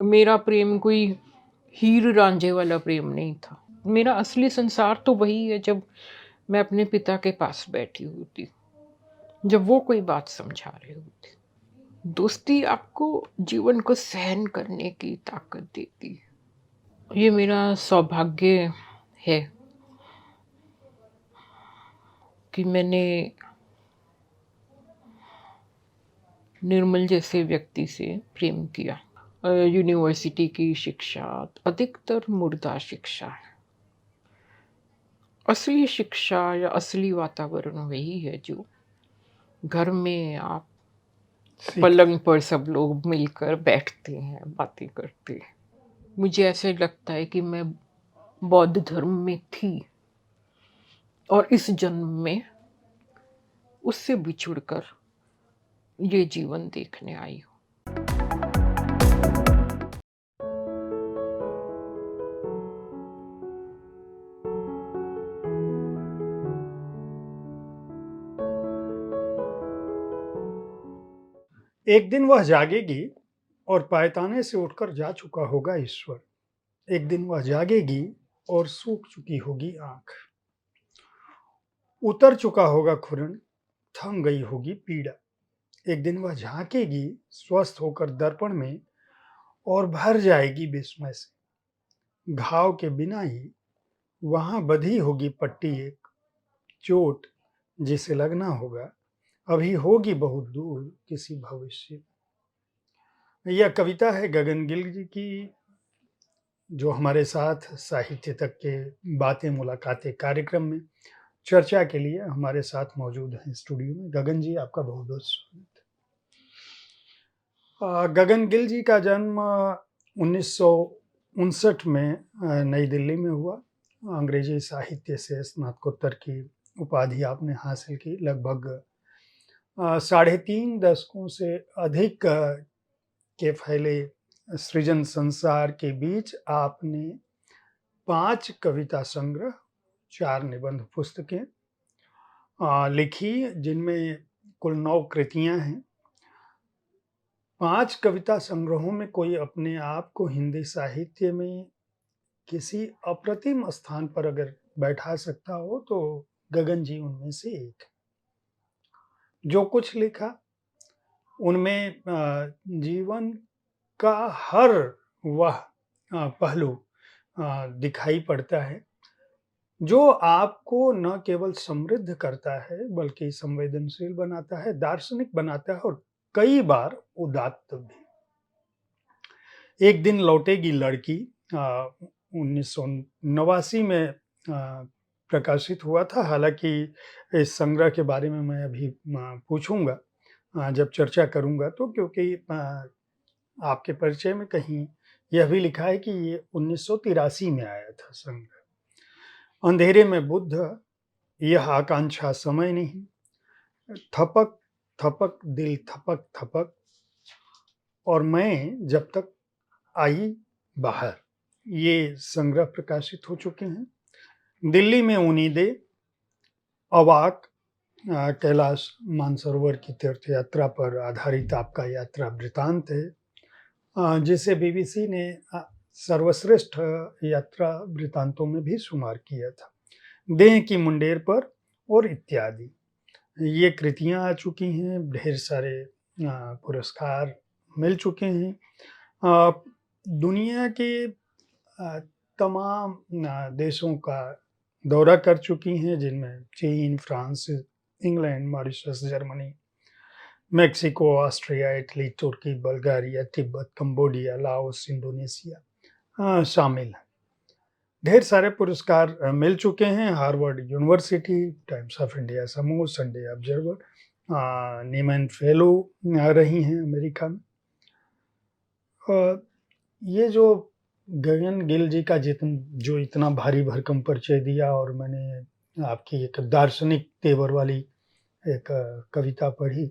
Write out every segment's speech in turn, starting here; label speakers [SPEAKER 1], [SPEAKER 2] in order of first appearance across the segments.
[SPEAKER 1] मेरा प्रेम कोई हीर रांझे वाला प्रेम नहीं था। मेरा असली संसार तो वही है जब मैं अपने पिता के पास बैठी होती, जब वो कोई बात समझा रहे होते। दोस्ती आपको जीवन को सहन करने की ताकत देती है। ये मेरा सौभाग्य है कि मैंने निर्मल जैसे व्यक्ति से प्रेम किया। यूनिवर्सिटी की शिक्षा अधिकतर मुर्दा शिक्षा है। असली शिक्षा या असली वातावरण वही है जो घर में आप
[SPEAKER 2] सीख
[SPEAKER 1] पलंग पर सब लोग मिलकर बैठते हैं, बातें करते हैं। मुझे ऐसे लगता है कि मैं बौद्ध धर्म में थी और इस जन्म में उससे बिछुड़कर ये जीवन देखने आई हूँ।
[SPEAKER 2] एक दिन वह जागेगी और पायताने से उठकर जा चुका होगा ईश्वर। एक दिन वह जागेगी और सूख चुकी होगी आंख, उतर चुका होगा खुरन, थम गई होगी पीड़ा। एक दिन वह झांकेगी स्वस्थ होकर दर्पण में और भर जाएगी विस्मय से। घाव के बिना ही वहां बधी होगी पट्टी एक, चोट जिसे लगना होगा अभी होगी बहुत दूर किसी भविष्य। यह कविता है गगन गिल जी की, जो हमारे साथ साहित्य तक के बातें मुलाकातें कार्यक्रम में चर्चा के लिए हमारे साथ मौजूद हैं स्टूडियो में। गगन जी, आपका बहुत बहुत स्वागत। गगन गिल जी का जन्म 1959 में नई दिल्ली में हुआ। अंग्रेजी साहित्य से स्नातकोत्तर की उपाधि आपने हासिल की। लगभग 3.5 दशकों से अधिक के फैले सृजन संसार के बीच आपने 5 कविता संग्रह, 4 निबंध पुस्तकें लिखी, जिनमें कुल 9 कृतियां हैं। 5 कविता संग्रहों में कोई अपने आप को हिंदी साहित्य में किसी अप्रतिम स्थान पर अगर बैठा सकता हो तो गगन जी उनमें से एक। जो कुछ लिखा उनमें जीवन का हर वह पहलू दिखाई पड़ता है जो आपको न केवल समृद्ध करता है बल्कि संवेदनशील बनाता है, दार्शनिक बनाता है और कई बार उदात्त भी। एक दिन लौटेगी लड़की 1989 में प्रकाशित हुआ था। हालांकि इस संग्रह के बारे में मैं अभी पूछूंगा जब चर्चा करूंगा, तो क्योंकि आपके परिचय में कहीं यह भी लिखा है कि ये 1983 में आया था संग्रह। अंधेरे में बुद्ध, यह आकांक्षा समय नहीं, थपक थपक दिल थपक थपक, और मैं जब तक आई बाहर, ये संग्रह प्रकाशित हो चुके हैं। दिल्ली में उम्मीदें, अवाक, कैलाश मानसरोवर की तीर्थ यात्रा पर आधारित आपका यात्रा वृतांत है, जिसे बीबीसी ने सर्वश्रेष्ठ यात्रा वृतांतों में भी शुमार किया था। देह की मुंडेर पर और इत्यादि ये कृतियां आ चुकी हैं। ढेर सारे पुरस्कार मिल चुके हैं। दुनिया के तमाम देशों का दौरा कर चुकी हैं, जिनमें चीन, France, England, Mauritius, Germany, Mexico, Austria, Italy, तुर्की, Bulgaria, Tibet, Cambodia, Laos, Indonesia शामिल हैं। ढेर सारे पुरस्कार मिल चुके हैं। Harvard University, Times of India समूह, संडे ऑब्जर्वर, नीमैन फेलो रही हैं अमेरिका में। ये जो गगन गिल जी का जो इतना भारी भरकम परिचय दिया, और मैंने आपकी एक दार्शनिक तेवर वाली एक कविता पढ़ी,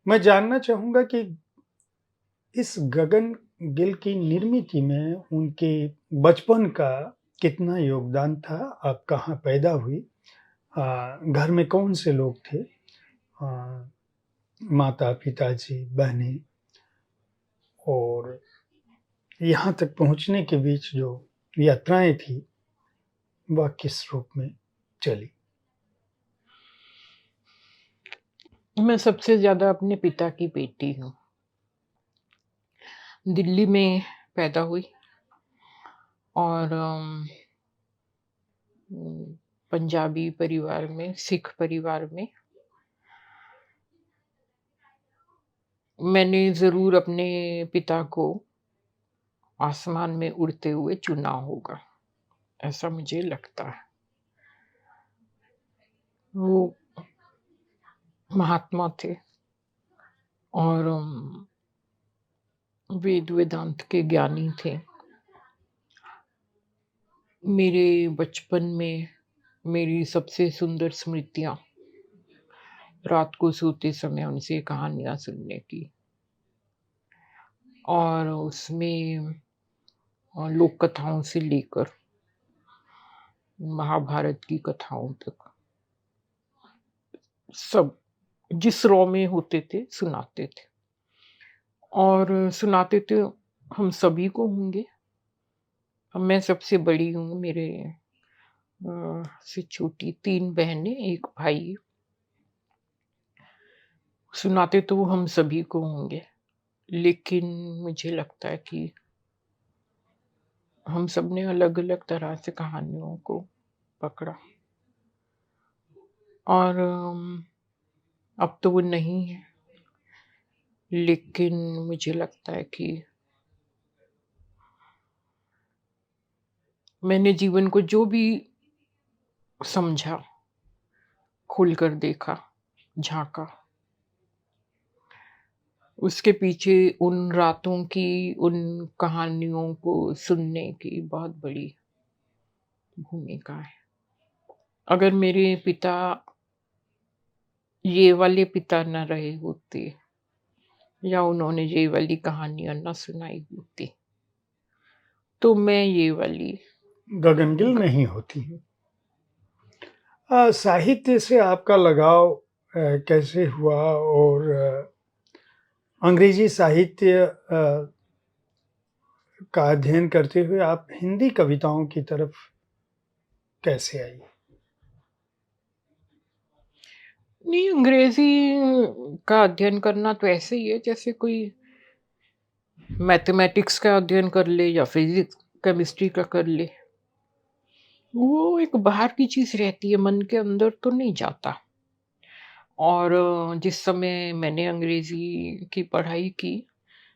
[SPEAKER 2] मैं जानना चाहूंगा कि इस गगन गिल की निर्मित में उनके बचपन का कितना योगदान था। आप कहाँ पैदा हुई, घर में कौन से लोग थे, माता पिताजी, बहनें, और यहाँ तक पहुँचने के बीच जो यात्राएँ थी, वह किस रूप में चली?
[SPEAKER 1] मैं सबसे ज़्यादा अपने पिता की बेटी हूँ। दिल्ली में पैदा हुई और पंजाबी परिवार में, सिख परिवार में। मैंने ज़रूर अपने पिता को आसमान में उड़ते हुए चुना होगा, ऐसा मुझे लगता है। वो महात्मा थे और वेद वेदांत के ज्ञानी थे। मेरे बचपन में मेरी सबसे सुंदर स्मृतियाँ रात को सोते समय उनसे कहानियाँ सुनने की और उसमें लोक कथाओं से लेकर महाभारत की कथाओं तक सब जिस रॉ में होते थे सुनाते थे और सुनाते थे हम सभी को होंगे। अब मैं सबसे बड़ी हूँ, मेरे से छोटी 3 बहनें, 1 भाई। सुनाते तो वो हम सभी को होंगे, लेकिन मुझे लगता है कि हम सब ने अलग-अलग तरह से कहानियों को पकड़ा और अब तो वो नहीं है, लेकिन मुझे लगता है कि मैंने जीवन को जो भी समझा, खोलकर देखा, झाँका, उसके पीछे उन रातों की, उन कहानियों को सुनने की बहुत बड़ी भूमिका है। अगर मेरे पिता ये वाले पिता ना रहे होते या उन्होंने ये वाली कहानियाँ ना सुनाई होती, तो मैं ये वाली
[SPEAKER 2] गगनगिल
[SPEAKER 1] ग
[SPEAKER 2] नहीं होती। साहित्य से आपका लगाव कैसे हुआ और अंग्रेजी साहित्य का अध्ययन करते हुए आप हिंदी कविताओं की तरफ कैसे आई?
[SPEAKER 1] नहीं, अंग्रेज़ी का अध्ययन करना तो ऐसे ही है जैसे कोई मैथमेटिक्स का अध्ययन कर ले या फिज़िक्स, केमिस्ट्री का कर ले। वो एक बाहर की चीज़ रहती है, मन के अंदर तो नहीं जाता। और जिस समय मैंने अंग्रेज़ी की पढ़ाई की,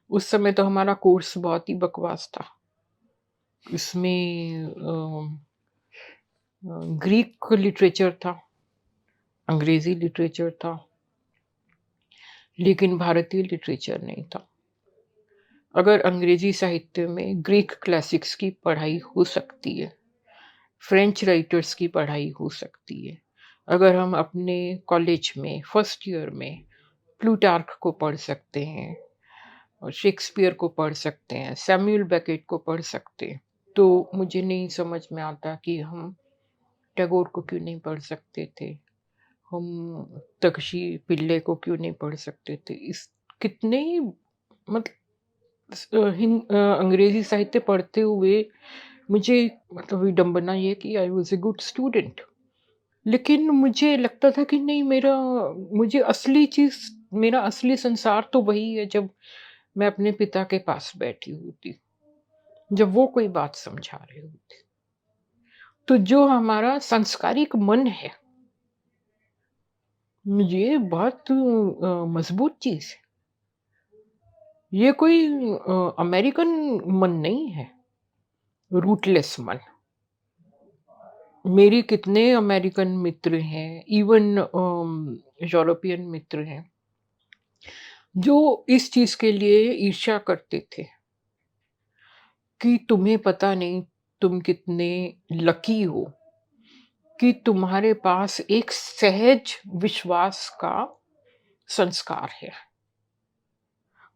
[SPEAKER 1] उस समय तो हमारा कोर्स बहुत ही बकवास था। इसमें ग्रीक लिटरेचर था, अंग्रेज़ी लिटरेचर था, लेकिन भारतीय लिटरेचर नहीं था। अगर अंग्रेज़ी साहित्य में ग्रीक क्लासिक्स की पढ़ाई हो सकती है, फ्रेंच राइटर्स की पढ़ाई हो सकती है। अगर हम अपने कॉलेज में फर्स्ट ईयर में प्लूटार्क को पढ़ सकते हैं और शेक्सपियर को पढ़ सकते हैं, सैमुअल बेकेट को पढ़ सकते हैं, तो मुझे नहीं समझ में आता कि हम टैगोर को क्यों नहीं पढ़ सकते थे। हम तक्षी पिल्ले को क्यों नहीं पढ़ सकते थे। इस कितने ही अंग्रेज़ी साहित्य पढ़ते हुए मुझे मतलब विडंबना ये है कि I was a good student. लेकिन मुझे लगता था कि नहीं, मुझे असली चीज़, मेरा असली संसार तो वही है जब मैं अपने पिता के पास बैठी होती, जब वो कोई बात समझा रहे होते। तो जो हमारा सांस्कारिक मन है, ये बहुत मज़बूत चीज़ है। ये कोई अमेरिकन मन नहीं है, रूटलेस मन। मेरे कितने अमेरिकन मित्र हैं, इवन यूरोपियन मित्र हैं, जो इस चीज़ के लिए ईर्ष्या करते थे कि तुम्हें पता नहीं तुम कितने लकी हो कि तुम्हारे पास एक सहज विश्वास का संस्कार है।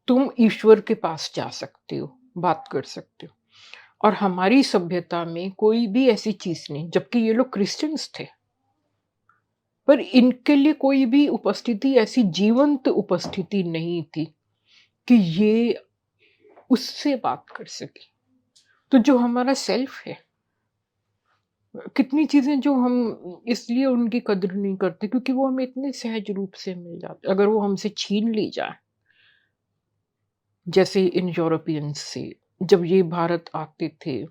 [SPEAKER 1] तुम ईश्वर के पास जा सकते हो, बात कर सकते हो। और हमारी सभ्यता में कोई भी ऐसी चीज़ नहीं, जबकि ये लोग क्रिश्चियंस थे। पर इनके लिए कोई भी उपस्थिति, ऐसी जीवंत उपस्थिति नहीं थी कि ये उससे बात कर सकें। तो जो हमारा सेल्फ है, कितनी चीज़ें जो हम इसलिए उनकी कदर नहीं करते क्योंकि वो हमें इतने सहज रूप से मिल जाते। अगर वो हमसे छीन ली जाए, जैसे इन यूरोपियंस से, जब ये भारत आते थे,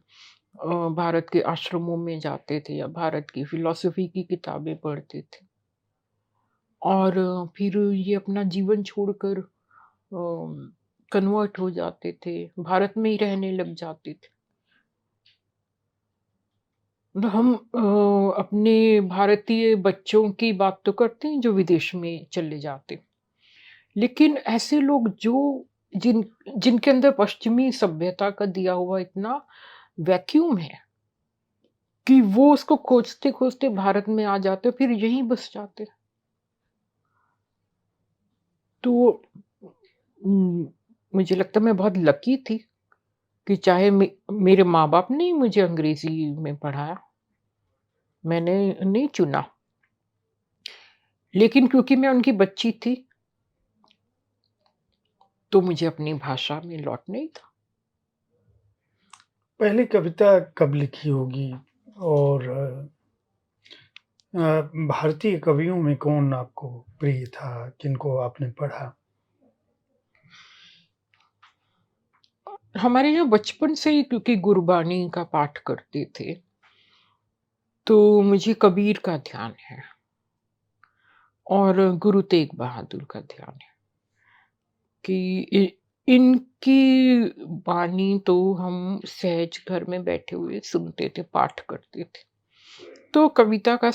[SPEAKER 1] भारत के आश्रमों में जाते थे या भारत की फ़िलॉसफ़ी की किताबें पढ़ते थे और फिर ये अपना जीवन छोड़कर कन्वर्ट हो जाते थे, भारत में ही रहने लग जाते थे। तो हम अपने भारतीय बच्चों की बात तो करते हैं जो विदेश में चले जाते। लेकिन ऐसे लोग जो जिनके अंदर पश्चिमी सभ्यता का दिया हुआ इतना वैक्यूम है कि वो उसको खोजते-खोजते भारत में आ जाते, फिर यहीं बस जाते। तो उम, मुझे लगता है मैं बहुत लकी थी कि चाहे मेरे माँ-बाप ने ही मुझे अंग्रेज़ी में पढ़ाया, मैंने नहीं चुना। लेकिन क्योंकि मैं उनकी बच्ची थी, तो मुझे अपनी भाषा में लौटना ही था।
[SPEAKER 2] पहली कविता कब लिखी होगी? और भारतीय कवियों में कौन आपको प्रिय था? किनको आपने पढ़ा?
[SPEAKER 1] हमारे यहाँ बचपन से ही क्योंकि गुरबानी का पाठ करते थे, तो मुझे कबीर का ध्यान है और गुरु तेग बहादुर का ध्यान है कि इनकी बानी तो हम सहज घर में बैठे हुए सुनते थे, पाठ करते थे। तो कविता का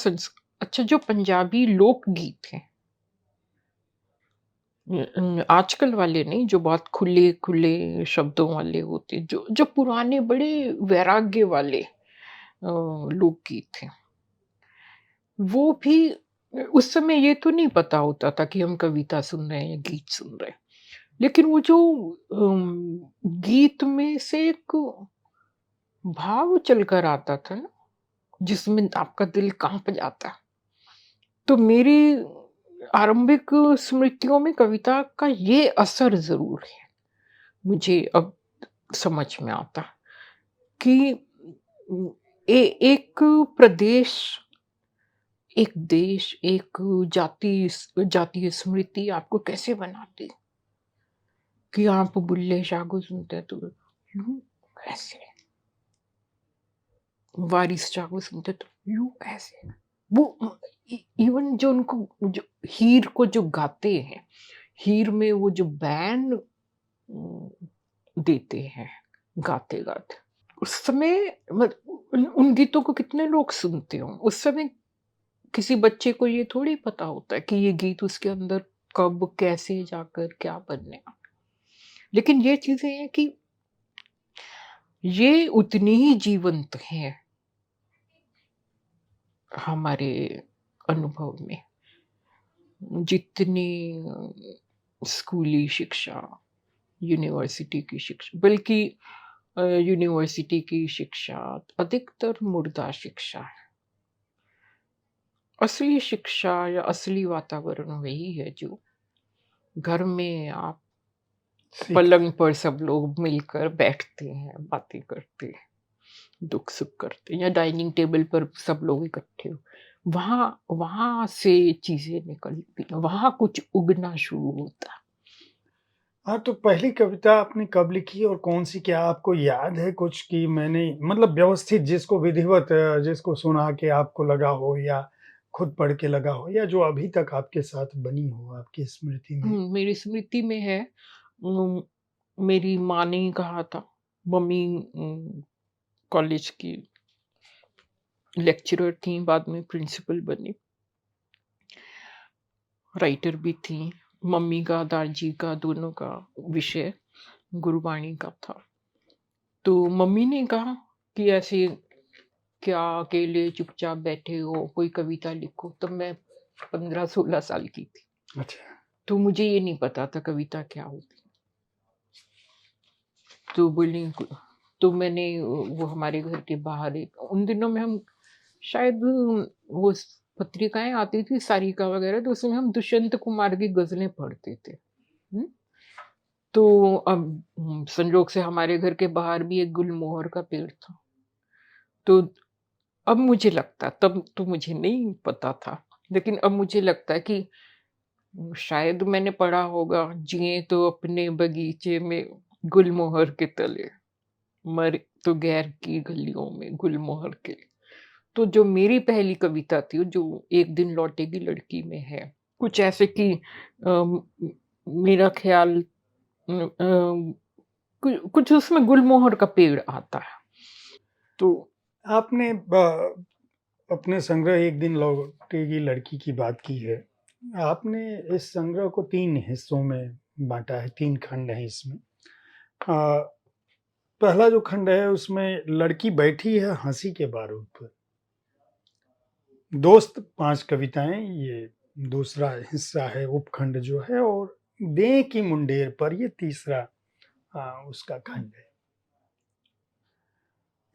[SPEAKER 1] अच्छा, जो पंजाबी लोकगीत हैं, आजकल वाले नहीं, जो बहुत खुले-खुले शब्दों वाले होते, जो जो पुराने बड़े वैराग्य वाले लोकगीत हैं, वो भी उस समय ये तो नहीं पता होता था कि हम कविता सुन रहे हैं या गीत सुन रहे हैं। लेकिन वो जो गीत में से एक भाव चलकर आता था ना, जिसमें आपका दिल काँप जाता। तो मेरी आरंभिक स्मृतियों में कविता का ये असर ज़रूर है। मुझे अब समझ में आता कि एक प्रदेश, एक देश, एक जातीय स्मृति आपको कैसे बनाती कि आप बुल्ले शाह को सुनते हैं तो यूँ कैसे? वारिस शाह को सुनते तो यूँ कैसे? वो इवन जो उनको जो हीर को जो गाते हैं, हीर में वो जो बैन देते हैं गाते-गाते। उस समय उन गीतों को कितने लोग सुनते हों। उस समय किसी बच्चे को ये थोड़ी पता होता है कि ये गीत उसके अंदर कब, कैसे जाकर क्या बनने वाला। लेकिन ये चीज़ें हैं कि ये उतनी ही जीवंत हैं हमारे अनुभव में, जितनी स्कूली शिक्षा, यूनिवर्सिटी की शिक्षा, बल्कि यूनिवर्सिटी की शिक्षा अधिकतर मुर्दा शिक्षा है। असली शिक्षा या असली वातावरण वही है जो घर में आप
[SPEAKER 2] सीख
[SPEAKER 1] पलंग पर सब लोग मिलकर बैठते हैं, बातें करते हैं, दुख-सुख करते हैं या डाइनिंग टेबल पर सब लोग इकट्ठे हो। वहाँ वहाँ से चीज़ें निकलती हैं, वहाँ कुछ उगना शुरू होता है।
[SPEAKER 2] हाँ, तो पहली कविता आपने कब लिखी और कौन-सी? क्या आपको याद है कुछ कि मैंने मतलब व्यवस्थित जिसको विधिवत जिसको सुना के आपको लगा हो या खुद पढ़ के लगा हो या जो अभी तक आपके साथ बनी हो आपकी स्मृति में?
[SPEAKER 1] मेरी स्मृति में है, उम, मेरी माँ ने ही कहा था, मम्मी कॉलेज की लेक्चरर थीं, बाद में प्रिंसिपल बनी, राइटर भी थीं। मम्मी का, दादाजी का, दोनों का विषय गुरबाणी का था। तो मम्मी ने कहा कि ऐसे क्या अकेले चुपचाप बैठे हो, कोई कविता लिखो। तब मैं 15-16 साल की थी।
[SPEAKER 2] अच्छा।
[SPEAKER 1] तो मुझे ये नहीं पता था कविता क्या होती। तो बोली तो मैंने वो हमारे घर के बाहर एक उन दिनों में हम शायद वो पत्रिकाएँ आती थी सारिका वगैरह, तो उसमें हम दुष्यंत कुमार की गज़लें पढ़ते थे। हुँ? तो अब संजोग से हमारे घर के बाहर भी एक गुलमोहर का पेड़ था। तो अब मुझे लगता, तब तो मुझे नहीं पता था, लेकिन अब मुझे लगता है कि शायद मैंने पढ़ा होगा, जिए तो अपने बगीचे में गुलमोहर के तले, मरे तो गैर की गलियों में गुलमोहर के। तो जो मेरी पहली कविता थी, जो एक दिन लौटेगी लड़की में है, कुछ ऐसे कि मेरा ख्याल कुछ उसमें गुलमोहर का पेड़ आता है। तो
[SPEAKER 2] आपने अपने संग्रह एक दिन लौटेगी लड़की की बात की है। आपने इस संग्रह को 3 हिस्सों में बाँटा है, 3 खंड हैं इसमें। पहला जो खंड है उसमें लड़की बैठी है हँसी के बारूद पर। दोस्त 5 कविताएँ, ये दूसरा हिस्सा है, उपखंड जो है, और दें की मुंडेर पर, ये तीसरा उसका खंड है।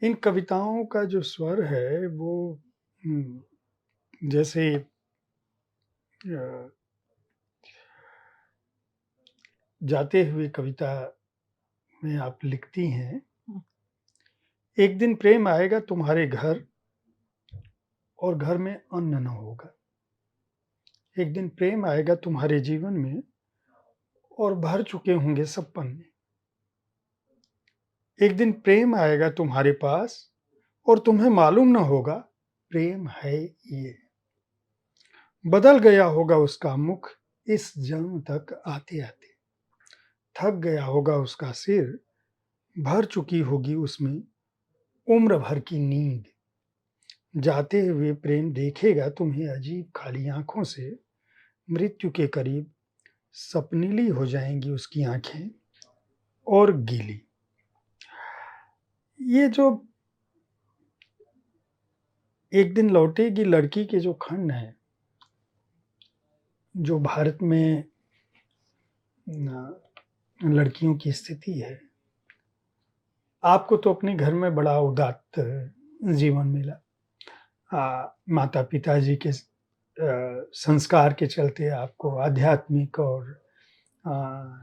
[SPEAKER 2] इन कविताओं का जो स्वर है वो जैसे अ, जाते हुए कविता में आप लिखती हैं, एक दिन प्रेम आएगा तुम्हारे घर और घर में अन्न न होगा। एक दिन प्रेम आएगा तुम्हारे जीवन में और भर चुके होंगे सब पन्ने। एक दिन प्रेम आएगा तुम्हारे पास और तुम्हें मालूम न होगा प्रेम है ये। बदल गया होगा उसका मुख इस जन्म तक आते आते। थक गया होगा उसका सिर, भर चुकी होगी उसमें उम्र भर की नींद। जाते हुए प्रेम देखेगा तुम्हें अजीब खाली आंखों से, मृत्यु के करीब सपनीली हो जाएंगी उसकी आंखें और गीली। ये जो एक दिन लौटेगी लड़की के जो खंड है, जो भारत में लड़कियों की स्थिति है, आपको तो अपने घर में बड़ा उदात्त जीवन मिला। माता पिताजी के संस्कार के चलते आपको आध्यात्मिक और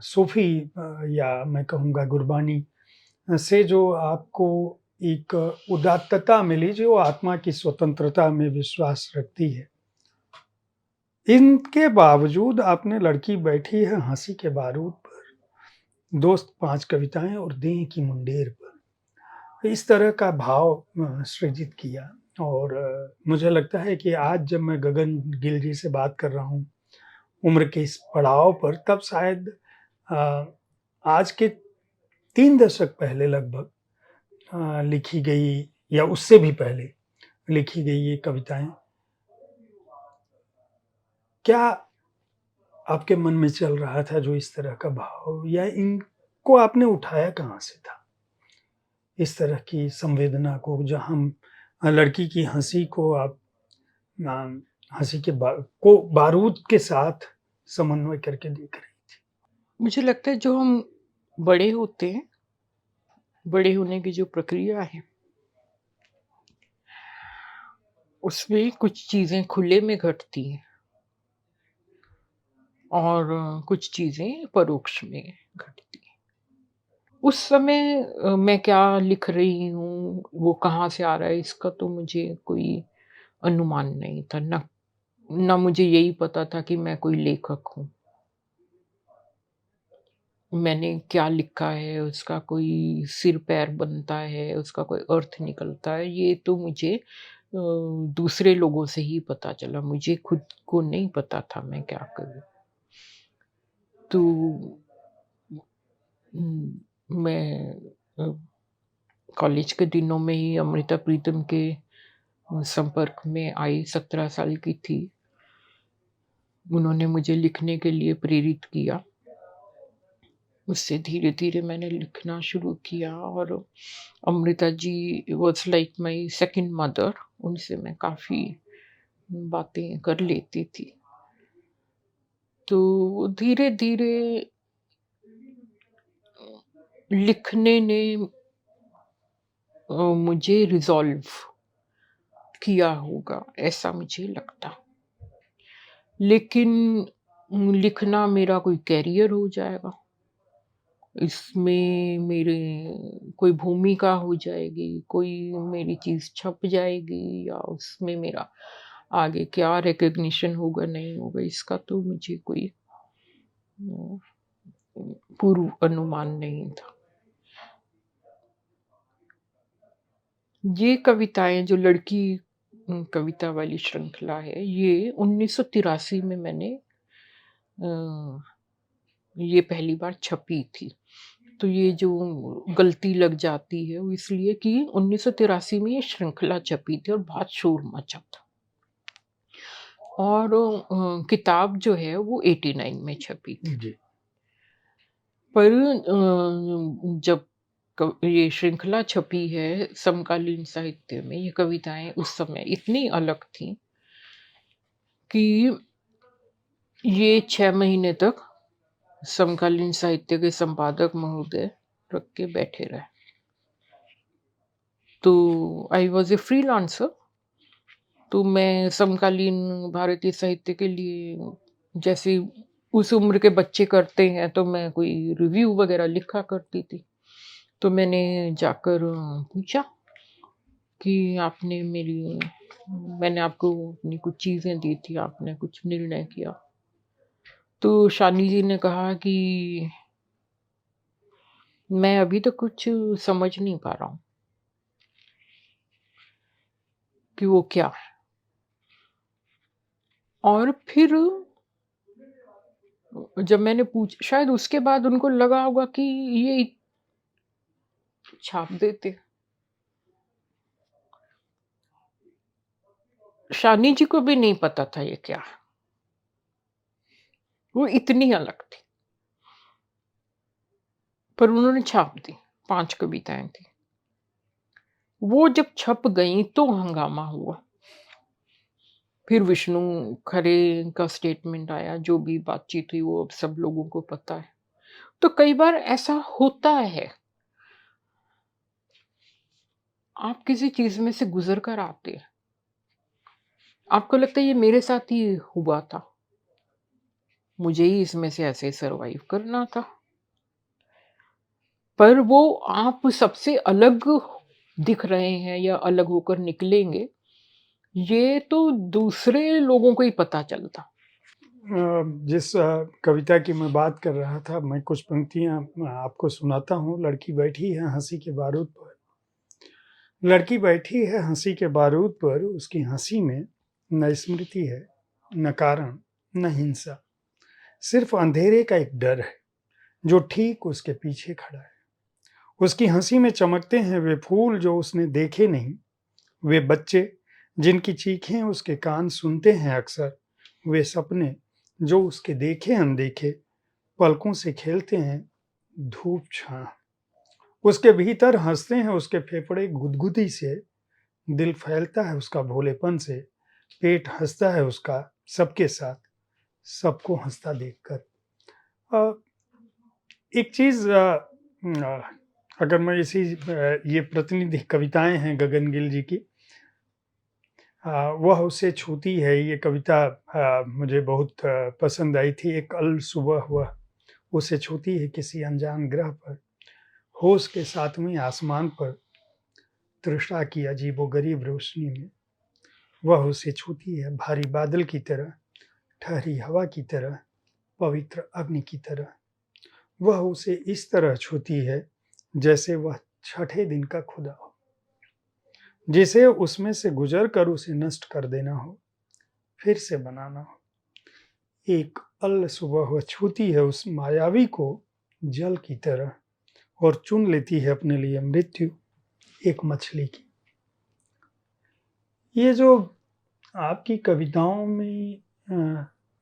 [SPEAKER 2] सूफी, या मैं कहूँगा गुरबानी से जो आपको एक उदात्तता मिली, जो आत्मा की स्वतंत्रता में विश्वास रखती है। इनके बावजूद आपने लड़की बैठी है हंसी के बारूद पर, दोस्त 5 कविताएं और दें की मुंडेर पर, इस तरह का भाव सृजित किया। और मुझे लगता है कि आज जब मैं गगन गिल जी से बात कर रहा हूँ उम्र के इस पड़ाव पर, तब शायद आज के 3 दशक पहले लगभग लिखी गई, या उससे भी पहले लिखी गई ये कविताएं, क्या आपके मन में चल रहा था जो इस तरह का भाव, या इनको आपने उठाया कहाँ से था? इस तरह की संवेदना को, जहाँ लड़की की हंसी को आप हंसी के को बारूद के साथ समन्वय करके देख रही थी।
[SPEAKER 1] मुझे लगता है जो हम बड़े होते हैं, बड़े होने की जो प्रक्रिया है, उसमें कुछ चीज़ें खुले में घटती हैं और कुछ चीज़ें परोक्ष में घटती हैं। उस समय मैं क्या लिख रही हूँ, वो कहाँ से आ रहा है, इसका तो मुझे कोई अनुमान नहीं था। ना मुझे यही पता था कि मैं कोई लेखक हूँ। मैंने क्या लिखा है, उसका कोई सिर-पैर बनता है, उसका कोई अर्थ निकलता है, ये तो मुझे दूसरे लोगों से ही पता चला। मुझे खुद को नहीं पता था मैं क्या करूँ। तो मैं कॉलेज के दिनों में ही अमृता प्रीतम के संपर्क में आई, 17 साल की थी। उन्होंने मुझे लिखने के लिए प्रेरित किया। उससे धीरे-धीरे मैंने लिखना शुरू किया और Amrita ji was like my second mother. उनसे मैं काफ़ी बातें कर लेती थी। तो धीरे-धीरे लिखने ने मुझे रिज़ॉल्व किया होगा, ऐसा मुझे लगता। लेकिन लिखना मेरा कोई करियर हो जाएगा, इसमें मेरे कोई भूमिका हो जाएगी, कोई मेरी चीज़ छप जाएगी या उसमें मेरा आगे क्या रिकॉग्निशन होगा, नहीं होगा, इसका तो मुझे कोई अ, पूर्व अनुमान नहीं था। ये कविताएँ जो लड़की कविता वाली श्रृंखला है, ये 1983 में मैंने अ, ये पहली बार छपी थी। तो ये जो गलती लग जाती है वो इसलिए कि 1983 में ये श्रृंखला छपी थी और बहुत शोर मचा था। और किताब जो है वो 89 में छपी थी।
[SPEAKER 2] जी।
[SPEAKER 1] पर जब ये श्रृंखला छपी है समकालीन साहित्य में, ये कविताएं उस समय इतनी अलग थी कि ये 6 महीने तक समकालीन साहित्य के संपादक महोदय रख के बैठे रहे। तो आई वॉज ए फ्रीलांसर। तो मैं समकालीन भारतीय साहित्य के लिए जैसे उस उम्र के बच्चे करते हैं, तो मैं कोई रिव्यू वगैरह लिखा करती थी। तो मैंने जाकर पूछा कि मैंने आपको अपनी कुछ चीज़ें दी थी, आपने कुछ निर्णय किया। तो शानी जी ने कहा कि मैं अभी तो कुछ समझ नहीं पा रहा हूँ कि वो क्या है। और फिर जब मैंने शायद उसके बाद उनको लगा होगा कि ये छाप देते। शानी जी को भी नहीं पता था ये क्या है। वो इतनी अलग थी, पर उन्होंने छाप दी। 5 कविताएं थी। वो जब छप गई तो हंगामा हुआ। फिर विष्णु खरे का स्टेटमेंट आया, जो भी बातचीत हुई वो अब सब लोगों को पता है। तो कई बार ऐसा होता है, आप किसी चीज में से गुजर कर आते हैं, आपको लगता है ये मेरे साथ ही हुआ था, मुझे ही इसमें से ऐसे सरवाइव करना था। पर वो आप सबसे अलग दिख रहे हैं या अलग होकर निकलेंगे, ये तो दूसरे लोगों को ही पता चलता।
[SPEAKER 2] जिस कविता की मैं बात कर रहा था, मैं कुछ पंक्तियाँ आपको सुनाता हूँ। लड़की बैठी है हँसी के बारूद पर। लड़की बैठी है हँसी के बारूद पर, उसकी हँसी में न स्मृति है, न कारण, न हिंसा। सिर्फ अंधेरे का एक डर है, जो ठीक उसके पीछे खड़ा है। उसकी हँसी में चमकते हैं वे फूल जो उसने देखे नहीं, वे बच्चे जिनकी चीखें उसके कान सुनते हैं अक्सर, वे सपने जो उसके देखे अनदेखे पलकों से खेलते हैं धूप छां। उसके भीतर हंसते हैं उसके फेफड़े गुदगुदी से, दिल फैलता है उसका भोलेपन से, पेट हंसता है उसका सबके साथ, सबको हंसता देखकर। अ, एक चीज अगर मैं ये प्रतिनिधि कविताएं हैं गगन गिल जी की, वह उसे छूती है। ये कविता मुझे बहुत पसंद आई थी। एक अल सुबह वह उसे छूती है किसी अनजान ग्रह पर, होश के सातवें आसमान पर, तृषा की अजीबोगरीब रोशनी में। वह उसे छूती है भारी बादल की तरह, ठहरी हवा की तरह, पवित्र अग्नि की तरह। वह उसे इस तरह छूती है जैसे वह छठे दिन का खुदा हो, जिसे उसमें से गुजर कर उसे नष्ट कर देना हो, फिर से बनाना हो। एक अल सुबह वह छूती है उस मायावी को जल की तरह, और चुन लेती है अपने लिए मृत्यु एक मछली की। ये जो आपकी कविताओं में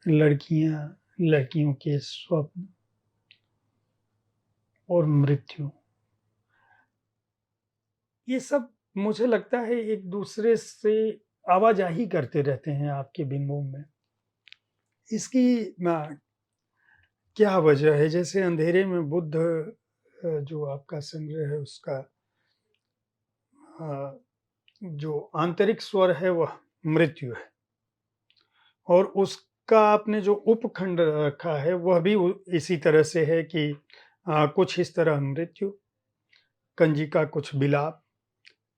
[SPEAKER 2] लड़कियां, लड़कियों के स्वप्न और मृत्यु, ये सब मुझे लगता है एक दूसरे से आवाजाही करते रहते हैं आपके बिंबों में। इसकी क्या वजह है? जैसे अंधेरे में बुद्ध जो आपका संग्रह है उसका जो आंतरिक स्वर है वह मृत्यु है, और उसका आपने जो उपखंड रखा है वह भी इसी तरह से है कि कुछ इस तरह मृत्यु, कंजिका कुछ विलाप,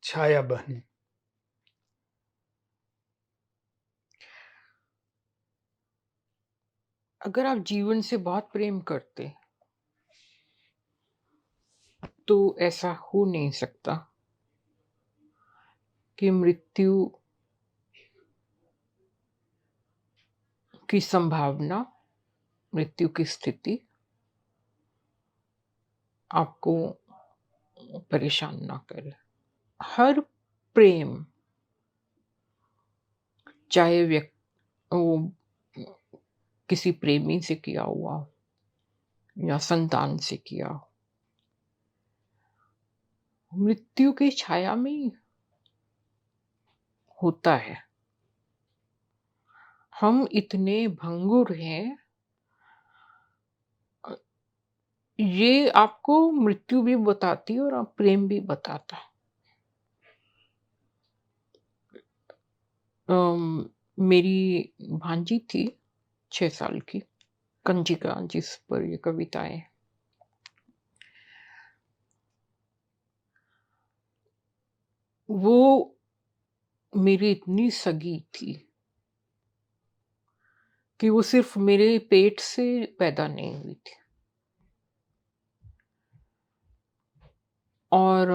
[SPEAKER 2] छाया बहनी।
[SPEAKER 1] अगर आप जीवन से बहुत प्रेम करते, तो ऐसा हो नहीं सकता कि मृत्यु की संभावना, मृत्यु की स्थिति आपको परेशान ना करे। हर प्रेम, चाहे वो किसी प्रेमी से किया हुआ हो या संतान से किया हो, मृत्यु की छाया में ही होता है। हम इतने भंगुर हैं, ये आपको मृत्यु भी बताती है और आप प्रेम भी बताता है। मेरी भांजी थी 6 साल की, कंजिका, जिस पर ये कविता है। वो मेरी इतनी सगी थी कि वो सिर्फ मेरे पेट से पैदा नहीं हुई थी, और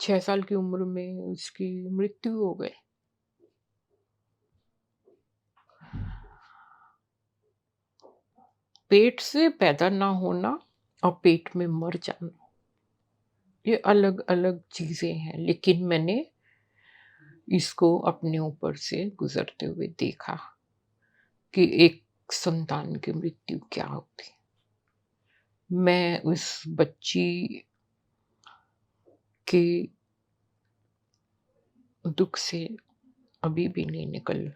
[SPEAKER 1] 6 साल की उम्र में उसकी मृत्यु हो गई। पेट से पैदा ना होना और पेट में मर जाना, ये अलग-अलग चीज़ें हैं, लेकिन मैंने इसको अपने ऊपर से गुज़रते हुए देखा कि एक संतान की मृत्यु क्या होती है। मैं उस बच्ची के दुःख से अभी भी नहीं निकल।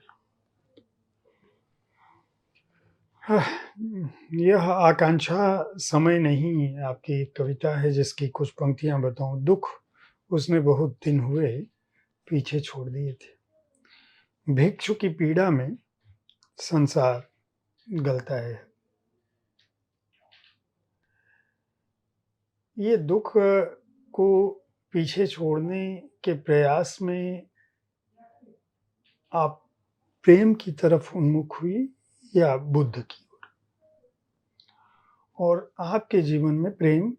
[SPEAKER 2] यह आकांक्षा समय नहीं आपकी एक कविता है जिसकी कुछ पंक्तियाँ बताऊँ। दुःख उसने बहुत दिन हुए पीछे छोड़ दिए थे। भिक्षु की पीड़ा में संसार गलता है। ये दुःख को पीछे छोड़ने के प्रयास में आप प्रेम की तरफ उन्मुख हुई या बुद्ध की ओर? और आपके जीवन में प्रेम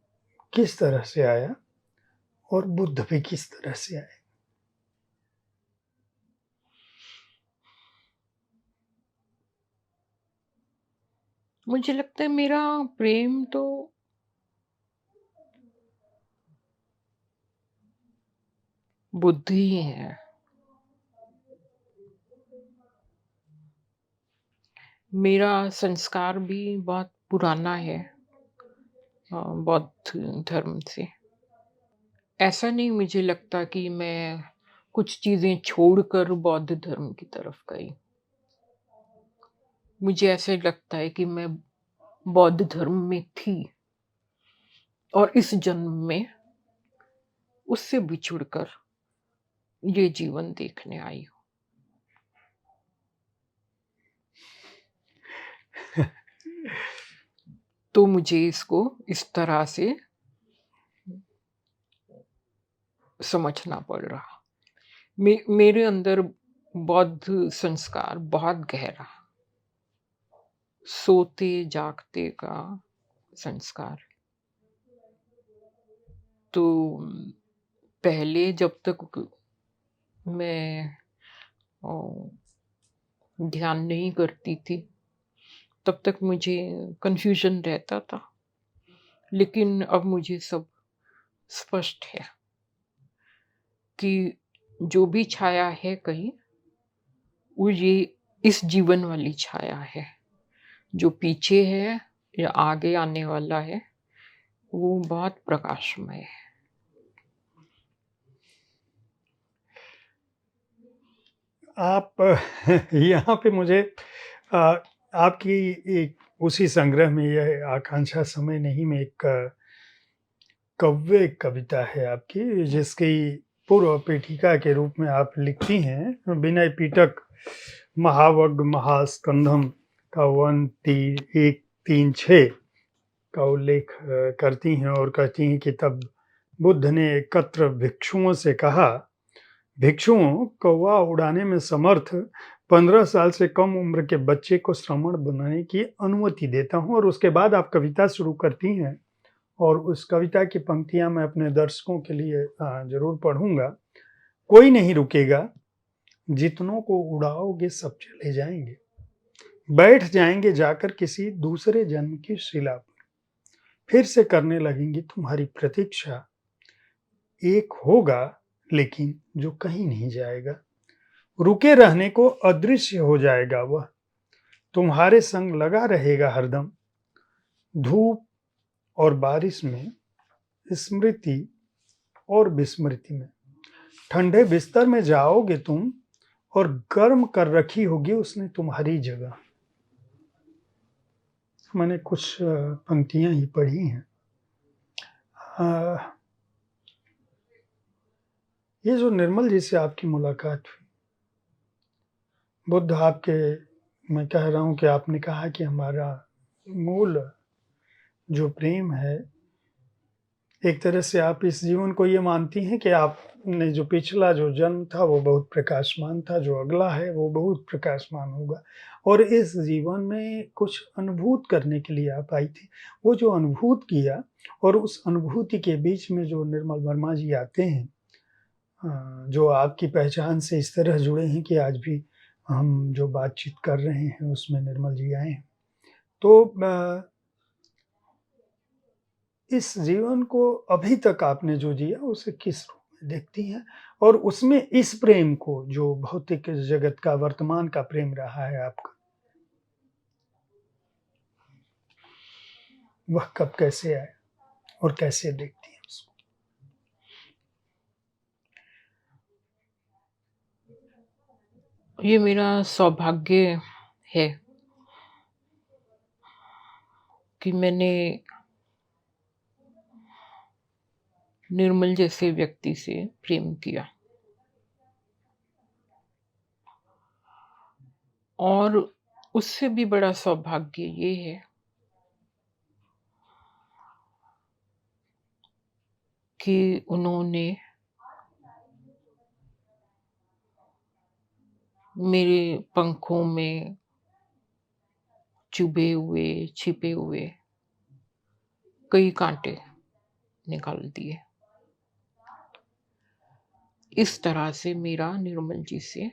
[SPEAKER 2] किस तरह से आया और बुद्ध भी किस तरह से आए?
[SPEAKER 1] मुझे लगता है मेरा प्रेम तो बुद्ध ही है। मेरा संस्कार भी बहुत पुराना है, बौद्ध धर्म से। ऐसा नहीं मुझे लगता कि मैं कुछ चीज़ें छोड़कर बौद्ध धर्म की तरफ गई। मुझे ऐसे लगता है कि मैं बौद्ध धर्म में थी और इस जन्म में उससे बिछुड़कर ये जीवन देखने आई हूँ। तो मुझे इसको इस तरह से समझना पड़ रहा। मेरे अंदर बौद्ध संस्कार बहुत गहरा, सोते जागते का संस्कार। तो पहले जब तक मैं ध्यान नहीं करती थी, तब तक मुझे कन्फ्यूजन रहता था, लेकिन अब मुझे सब स्पष्ट है कि जो भी छाया है कहीं, वो ये इस जीवन वाली छाया है। जो पीछे है या आगे आने वाला है, वो बहुत प्रकाशमय है।
[SPEAKER 2] आप यहाँ पे मुझे अ, आपकी एक उसी संग्रह में यह आकांक्षा समय नहीं में एक काव्य कविता है आपकी जिसकी पूर्व पीठिका के रूप में आप लिखती हैं, विनय पीटक महावग महास्कंधम का 1 3 6 का उल्लेख करती हैं और कहती हैं कि तब बुद्ध ने एकत्र भिक्षुओं से कहा, भिक्षुओं, कौवा उड़ाने में समर्थ 15 साल से कम उम्र के बच्चे को श्रमण बनाने की अनुमति देता हूँ। और उसके बाद आप कविता शुरू करती हैं और उस कविता की पंक्तियां मैं अपने दर्शकों के लिए जरूर पढ़ूंगा। कोई नहीं रुकेगा, जितनों को उड़ाओगे सब चले जाएंगे, बैठ जाएंगे जाकर किसी दूसरे जन्म की शिला पर, फिर से करने लगेंगी तुम्हारी प्रतीक्षा। एक होगा लेकिन जो कहीं नहीं जाएगा, रुके रहने को अदृश्य हो जाएगा वह, तुम्हारे संग लगा रहेगा हरदम, धूप और बारिश में, स्मृति और विस्मृति में। ठंडे बिस्तर में जाओगे तुम और गर्म कर रखी होगी उसने तुम्हारी जगह। मैंने कुछ पंक्तियां ही पढ़ी हैं। ये जो निर्मल जी से आपकी मुलाकात हुई, बुद्ध आपके, मैं कह रहा हूं कि आपने कहा कि हमारा मूल जो प्रेम है, एक तरह से आप इस जीवन को ये मानती हैं कि आपने जो पिछला जो जन्म था वो बहुत प्रकाशमान था, जो अगला है वो बहुत प्रकाशमान होगा, और इस जीवन में कुछ अनुभूत करने के लिए आप आई थी। वो जो अनुभूत किया, और उस अनुभूति के बीच में जो निर्मल वर्मा जी आते हैं, जो आपकी पहचान से इस तरह जुड़े हैं कि आज भी हम जो बातचीत कर रहे हैं उसमें निर्मल जी आए हैं। तो इस जीवन को अभी तक आपने जो जिया उसे किस रूप में देखती हैं, और उसमें इस प्रेम को जो भौतिक जगत का वर्तमान का प्रेम रहा है आपका, वह कब कैसे आया और कैसे देखती हैं उसको?
[SPEAKER 1] ये मेरा सौभाग्य है कि मैंने निर्मल जैसे व्यक्ति से प्रेम किया, और उससे भी बड़ा सौभाग्य ये है कि उन्होंने मेरे पंखों में चुभे हुए, छिपे हुए कई कांटे निकाल दिए। इस तरह से मेरा निर्मल जी से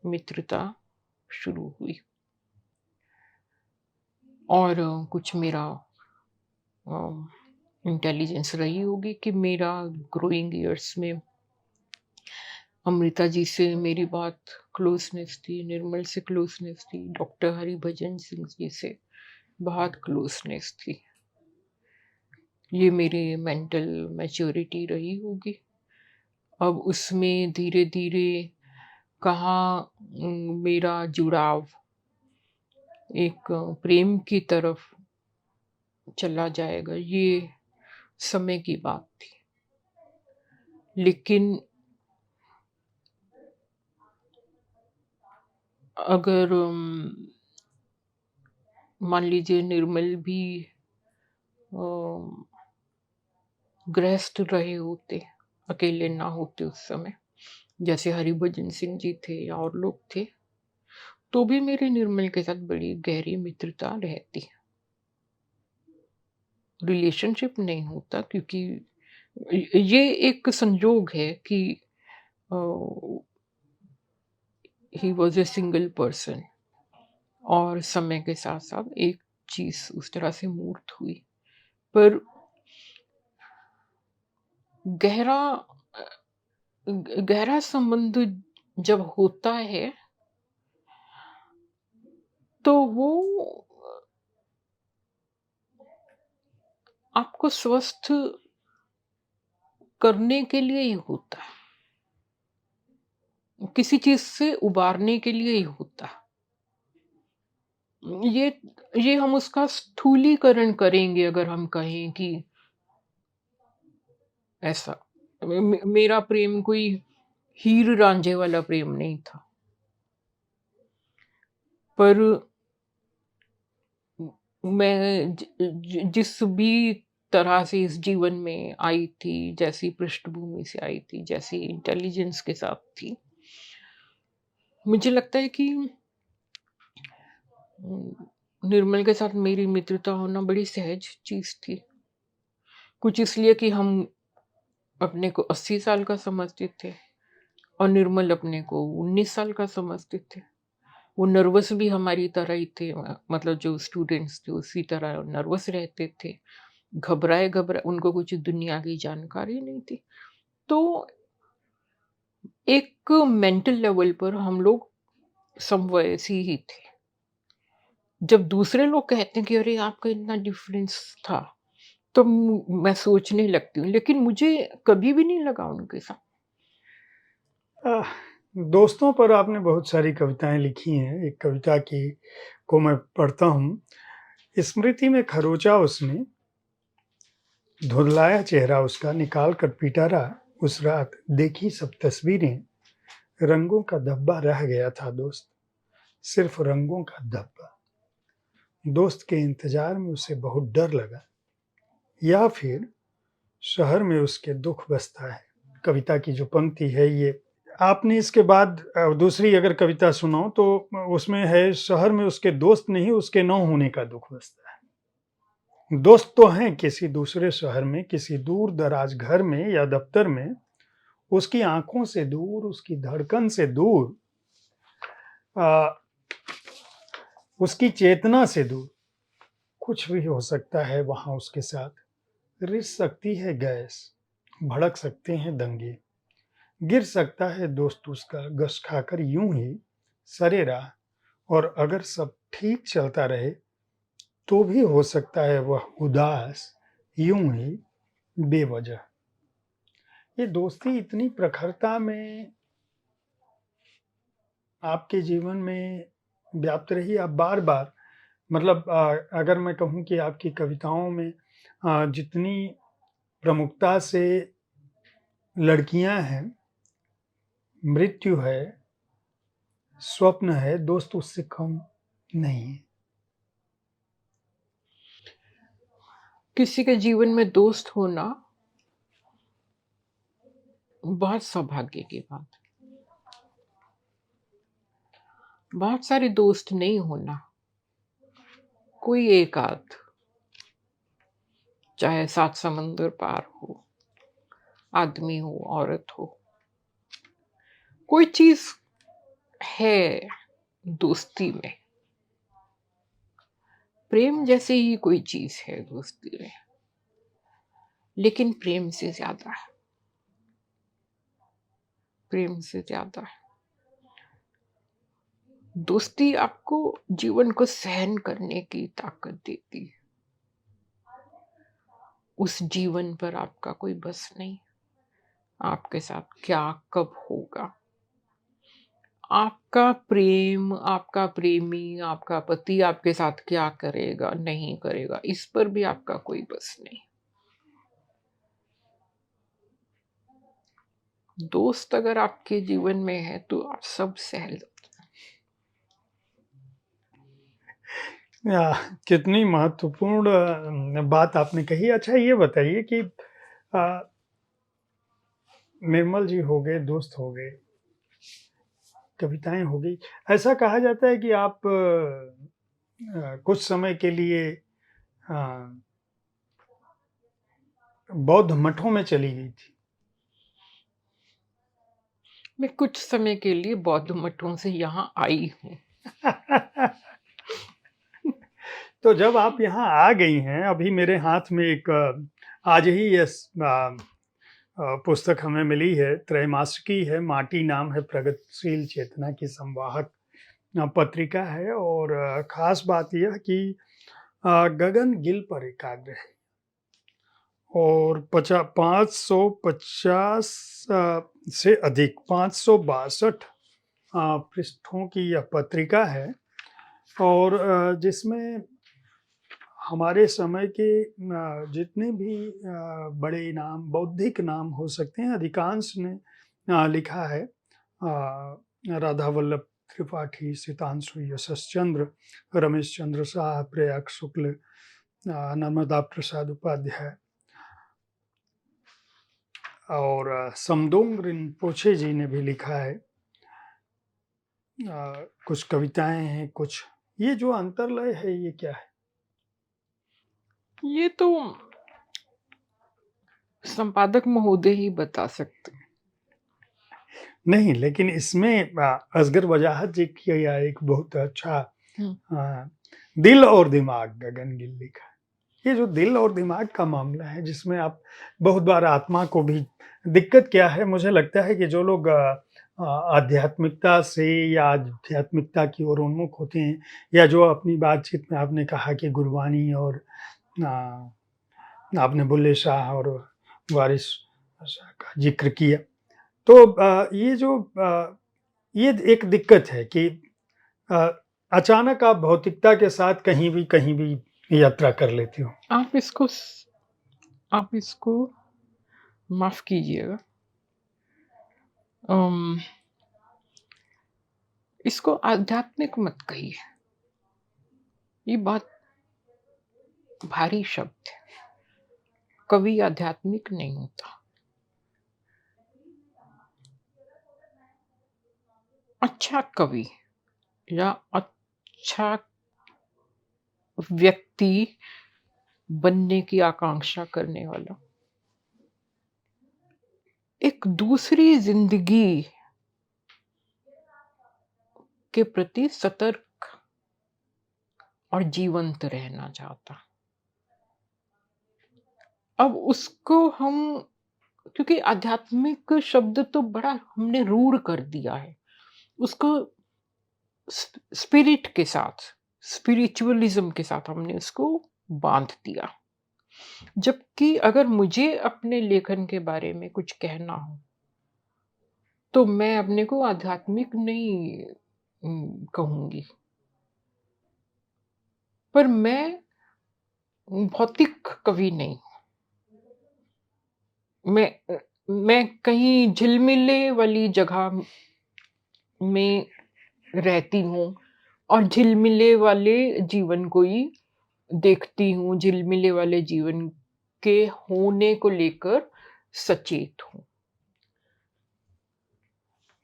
[SPEAKER 1] मित्रता शुरू हुई, और कुछ मेरा इंटेलिजेंस रही होगी कि मेरा ग्रोइंग ईयर्स में अमृता जी से मेरी बहुत क्लोजनेस थी, निर्मल से क्लोजनेस थी, डॉक्टर हरिभजन सिंह जी से बहुत क्लोजनेस थी। ये मेरी मेंटल मैच्योरिटी रही होगी। अब उसमें धीरे धीरे कहाँ मेरा जुड़ाव एक प्रेम की तरफ चला जाएगा, ये समय की बात थी। लेकिन अगर मान लीजिए निर्मल भी गृहस्थ रहे होते, अकेले ना होते उस समय, जैसे हरिभजन सिंह जी थे या और लोग थे, तो भी मेरी निर्मल के साथ बड़ी गहरी मित्रता रहती। रिलेशनशिप नहीं होता, क्योंकि ये एक संजोग है कि he was a single person, और समय के साथ साथ एक चीज उस तरह से मूर्त हुई। पर गहरा गहरा संबंध जब होता है तो वो आपको स्वस्थ करने के लिए ही होता है, किसी चीज से उबारने के लिए ही होता है। ये हम उसका स्थूलीकरण करेंगे अगर हम कहें कि ऐसा मेरा प्रेम कोई हीर रांझे वाला प्रेम नहीं था, पर मैं जिस भी तरह से इस जीवन में आई थी, जैसी पृष्ठभूमि से आई थी, जैसी इंटेलिजेंस के साथ थी, मुझे लगता है कि निर्मल के साथ मेरी मित्रता होना बड़ी सहज चीज थी। कुछ इसलिए कि हम अपने को 80 साल का समझते थे और निर्मल अपने को 19 साल का समझते थे। वो नर्वस भी हमारी तरह ही थे, मतलब जो स्टूडेंट्स थे उसी तरह नर्वस रहते थे। घबराए उनको कुछ दुनिया की जानकारी नहीं थी। तो एक मेंटल लेवल पर हम लोग समवयसी ही थे। जब दूसरे लोग कहते हैं कि अरे आपका इतना डिफरेंस था, तो मैं सोचने लगती हूँ, लेकिन मुझे कभी भी नहीं लगा उनके साथ।
[SPEAKER 2] अ, दोस्तों पर आपने बहुत सारी कविताएँ लिखी हैं। एक कविता की को मैं पढ़ता हूँ। स्मृति में खरोंचा उसने, धुँधलाया चेहरा उसका, निकाल कर पीटा रहा उस रात, देखी सब तस्वीरें, रंगों का धब्बा रह गया था दोस्त, सिर्फ रंगों का धब्बा। दोस्त के इंतजार में उसे बहुत डर लगा, या फिर शहर में उसके दुख बसता है। कविता की जो पंक्ति है ये, आपने इसके बाद दूसरी अगर कविता सुनाओ तो उसमें है, शहर में उसके दोस्त नहीं, उसके न होने का दुख बसता है। दोस्त तो हैं किसी दूसरे शहर में, किसी दूर दराज घर में या दफ्तर में, उसकी आंखों से दूर, उसकी धड़कन से दूर, आ, उसकी चेतना से दूर। कुछ भी हो सकता है वहां उसके साथ, रिस सकती है गैस, भड़क सकते हैं दंगे, गिर सकता है दोस्त उसका गश खाकर यूं ही सरे राह, और अगर सब ठीक चलता रहे तो भी हो सकता है वह उदास यूं ही बेवजह। ये दोस्ती इतनी प्रखरता में आपके जीवन में व्याप्त रही, आप बार-बार, मतलब अगर मैं कहूँ कि आपकी कविताओं में जितनी प्रमुखता से लड़कियां हैं, मृत्यु है, स्वप्न है, दोस्त उससे कम नहीं है।
[SPEAKER 1] किसी के जीवन में दोस्त होना बहुत सौभाग्य की बात है। बहुत सारे दोस्त नहीं होना, कोई एक आध, चाहे 7 समंदर पार हो, आदमी हो, औरत हो, कोई चीज है दोस्ती में। प्रेम जैसे ही कोई चीज है दोस्ती में, लेकिन प्रेम से ज्यादा है, प्रेम से ज्यादा है। दोस्ती आपको जीवन को सहन करने की ताकत देती है। उस जीवन पर आपका कोई बस नहीं, आपके साथ क्या कब होगा। आपका प्रेम, आपका प्रेमी, आपका पति आपके साथ क्या करेगा नहीं करेगा, इस पर भी आपका कोई बस नहीं। दोस्त अगर आपके जीवन में है तो आप सब सह लो।
[SPEAKER 2] या, कितनी महत्वपूर्ण बात आपने कही। अच्छा ये बताइए कि अ, निर्मल जी हो गए, दोस्त हो गए, कविताएं हो गई। ऐसा कहा जाता है कि आप कुछ समय के लिए अ, बौद्ध मठों में चली गई थी।
[SPEAKER 1] मैं कुछ समय के लिए बौद्ध मठों से यहाँ आई हूँ।
[SPEAKER 2] तो जब आप यहाँ आ गई हैं, अभी मेरे हाथ में एक आज ही ये पुस्तक हमें मिली है, त्रैमासिकी है, माटी नाम है, प्रगतिशील चेतना की संवाहक पत्रिका है। और खास बात यह कि गगन गिल पर एकाग्र है और 550 से अधिक 562 पृष्ठों की यह पत्रिका है। और जिसमें हमारे समय के जितने भी बड़े नाम, बौद्धिक नाम हो सकते हैं, अधिकांश ने लिखा है। राधा वल्लभ त्रिपाठी, सितांशु, यशश्चंद्र, रमेश चंद्र शाह, प्रयाग शुक्ल, नर्मदा प्रसाद उपाध्याय और समदोंग रिनपोछे जी ने भी लिखा है। कुछ कविताएं हैं, कुछ ये जो अंतर्लय है ये क्या है?
[SPEAKER 1] ये तो संपादक महोदय ही बता सकते हैं।
[SPEAKER 2] नहीं, लेकिन इसमें असगर वजाहत जी किया एक बहुत अच्छा दिल और दिमाग गगन गिल लिखा है। ये जो दिल और दिमाग का मामला है जिसमें आप बहुत बार आत्मा को भी दिक्कत क्या है, मुझे लगता है कि जो लोग आध्यात्मिकता से या आध्यात्मिकता की ओर उन्मुख होते हैं, या जो अपनी बातचीत में आपने कहा कि गुरबानी और आपने बुल्ले शाह और वारिस शाह का जिक्र किया, तो ये जो ये एक दिक्कत है कि अ, अचानक आप भौतिकता के साथ कहीं भी यात्रा कर लेती हो।
[SPEAKER 1] आप इसको माफ कीजिएगा, अम, इसको आध्यात्मिक मत कहिए। ये बहुत भारी शब्द है। कवि आध्यात्मिक नहीं होता। अच्छा कवि या अच्छा व्यक्ति बनने की आकांक्षा करने वाला एक दूसरी जिंदगी के प्रति सतर्क और जीवंत रहना चाहता। अब उसको हम, क्योंकि आध्यात्मिक शब्द तो बड़ा हमने रूढ़ कर दिया है, उसको स्पिरिट के साथ, स्पिरिचुअलिज्म के साथ हमने उसको बांध दिया। जबकि अगर मुझे अपने लेखन के बारे में कुछ कहना हो तो मैं अपने को आध्यात्मिक नहीं कहूंगी, पर मैं भौतिक कवि नहीं। मैं कहीं झिलमिले वाली जगह में रहती हूँ और झिलमिले वाले जीवन को ही देखती हूँ, झिलमिले वाले जीवन के होने को लेकर सचेत हूँ।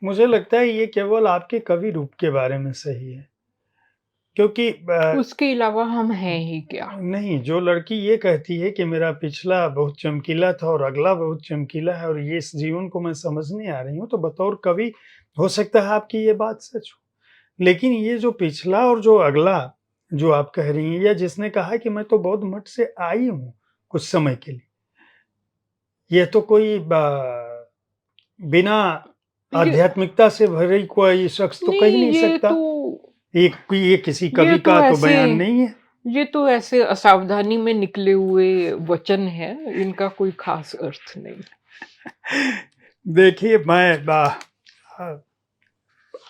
[SPEAKER 2] मुझे लगता है ये केवल आपके कवि रूप के बारे में सही है, क्योंकि
[SPEAKER 1] उसके अलावा हम हैं ही क्या?
[SPEAKER 2] नहीं, जो लड़की ये कहती है कि मेरा पिछला बहुत चमकीला था और अगला बहुत चमकीला है और ये इस जीवन को मैं समझ नहीं आ रही हूँ, तो बतौर कवि हो सकता है आपकी ये बात सच हो। लेकिन ये जो पिछला और जो अगला जो आप कह रही हैं, या जिसने कहा कि मैं तो बौद्ध मठ से आई हूँ कुछ समय के लिए, ये तो कोई बिना
[SPEAKER 1] ये
[SPEAKER 2] आध्यात्मिकता से भरी कोई शख्स तो कह ही नहीं सकता। ये किसी कवि का तो बयान नहीं है।
[SPEAKER 1] ये तो ऐसे असावधानी में निकले हुए वचन हैं, इनका कोई खास अर्थ नहीं।
[SPEAKER 2] देखिए, मैं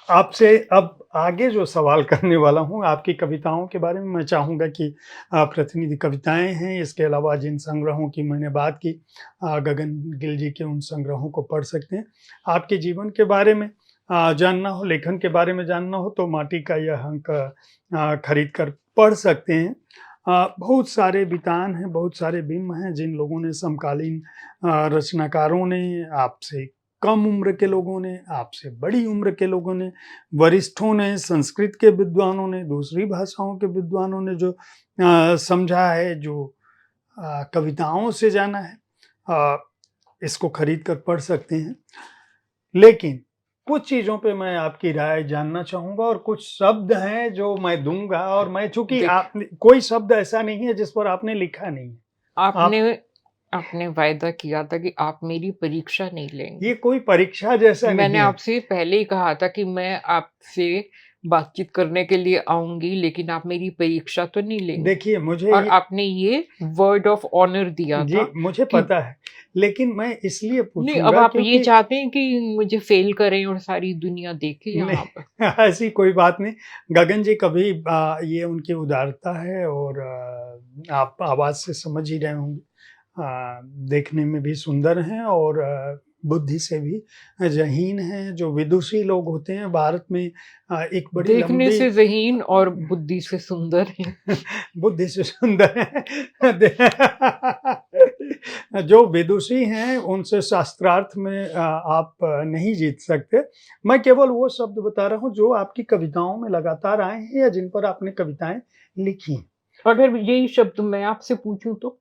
[SPEAKER 2] आपसे अब आगे जो सवाल करने वाला हूँ, आपकी कविताओं के बारे में मैं चाहूँगा कि प्रतिनिधि कविताएँ हैं, इसके अलावा जिन संग्रहों की मैंने बात की, गगन गिल जी के उन संग्रहों को पढ़ सकते हैं। आपके जीवन के बारे में जानना हो, लेखन के बारे में जानना हो, तो माटी का यह अंक खरीद कर पढ़ सकते हैं। बहुत सारे वितान हैं, बहुत सारे बिंब हैं, जिन लोगों ने समकालीन रचनाकारों ने, आपसे कम उम्र के लोगों ने, आपसे बड़ी उम्र के लोगों ने, वरिष्ठों ने, संस्कृत के विद्वानों ने, दूसरी भाषाओं के विद्वानों ने जो समझा है, जो कविताओं से जाना है, इसको खरीद कर पढ़ सकते हैं। लेकिन कुछ चीज़ों पे मैं आपकी राय जानना चाहूँगा, और कुछ शब्द हैं जो मैं दूँगा, और मैं चूँकि आपने कोई शब्द ऐसा नहीं है जिस पर आपने लिखा नहीं है।
[SPEAKER 1] आपने वायदा किया था कि आप मेरी परीक्षा नहीं लेंगे।
[SPEAKER 2] ये कोई परीक्षा जैसा नहीं है।
[SPEAKER 1] मैंने आपसे पहले ही कहा था कि मैं आपसे बातचीत करने के लिए आऊंगी, लेकिन आप मेरी परीक्षा तो नहीं लेंगे।
[SPEAKER 2] देखिए, मुझे
[SPEAKER 1] और आपने ये वर्ड ऑफ ऑनर दिया
[SPEAKER 2] जी,
[SPEAKER 1] था।
[SPEAKER 2] मुझे पता है, लेकिन मैं इसलिए
[SPEAKER 1] नहीं, अब
[SPEAKER 2] पूछूंगा
[SPEAKER 1] आप ये
[SPEAKER 2] क्योंकि
[SPEAKER 1] चाहते हैं कि मुझे फेल करें और सारी दुनिया देखे यहाँ पर।
[SPEAKER 2] नहीं, ऐसी कोई बात नहीं। गगन जी कभी ये उनकी उदारता है, और आप आवाज़ से समझ ही रहे होंगे। देखने में भी सुंदर हैं, और बुद्धि से भी ज़हीन हैं, जो विदुषी लोग होते हैं भारत में एक बड़ी
[SPEAKER 1] देखने
[SPEAKER 2] लंबी
[SPEAKER 1] से ज़हीन और बुद्धि से सुंदर हैं।
[SPEAKER 2] बुद्धि से सुंदर है। जो विदुषी हैं उनसे शास्त्रार्थ में आप नहीं जीत सकते। मैं केवल वो शब्द बता रहा हूँ जो आपकी कविताओं में लगातार आए हैं या जिन पर आपने कविताएँ लिखी हैं।
[SPEAKER 1] अगर यही शब्द मैं आपसे पूछूं तो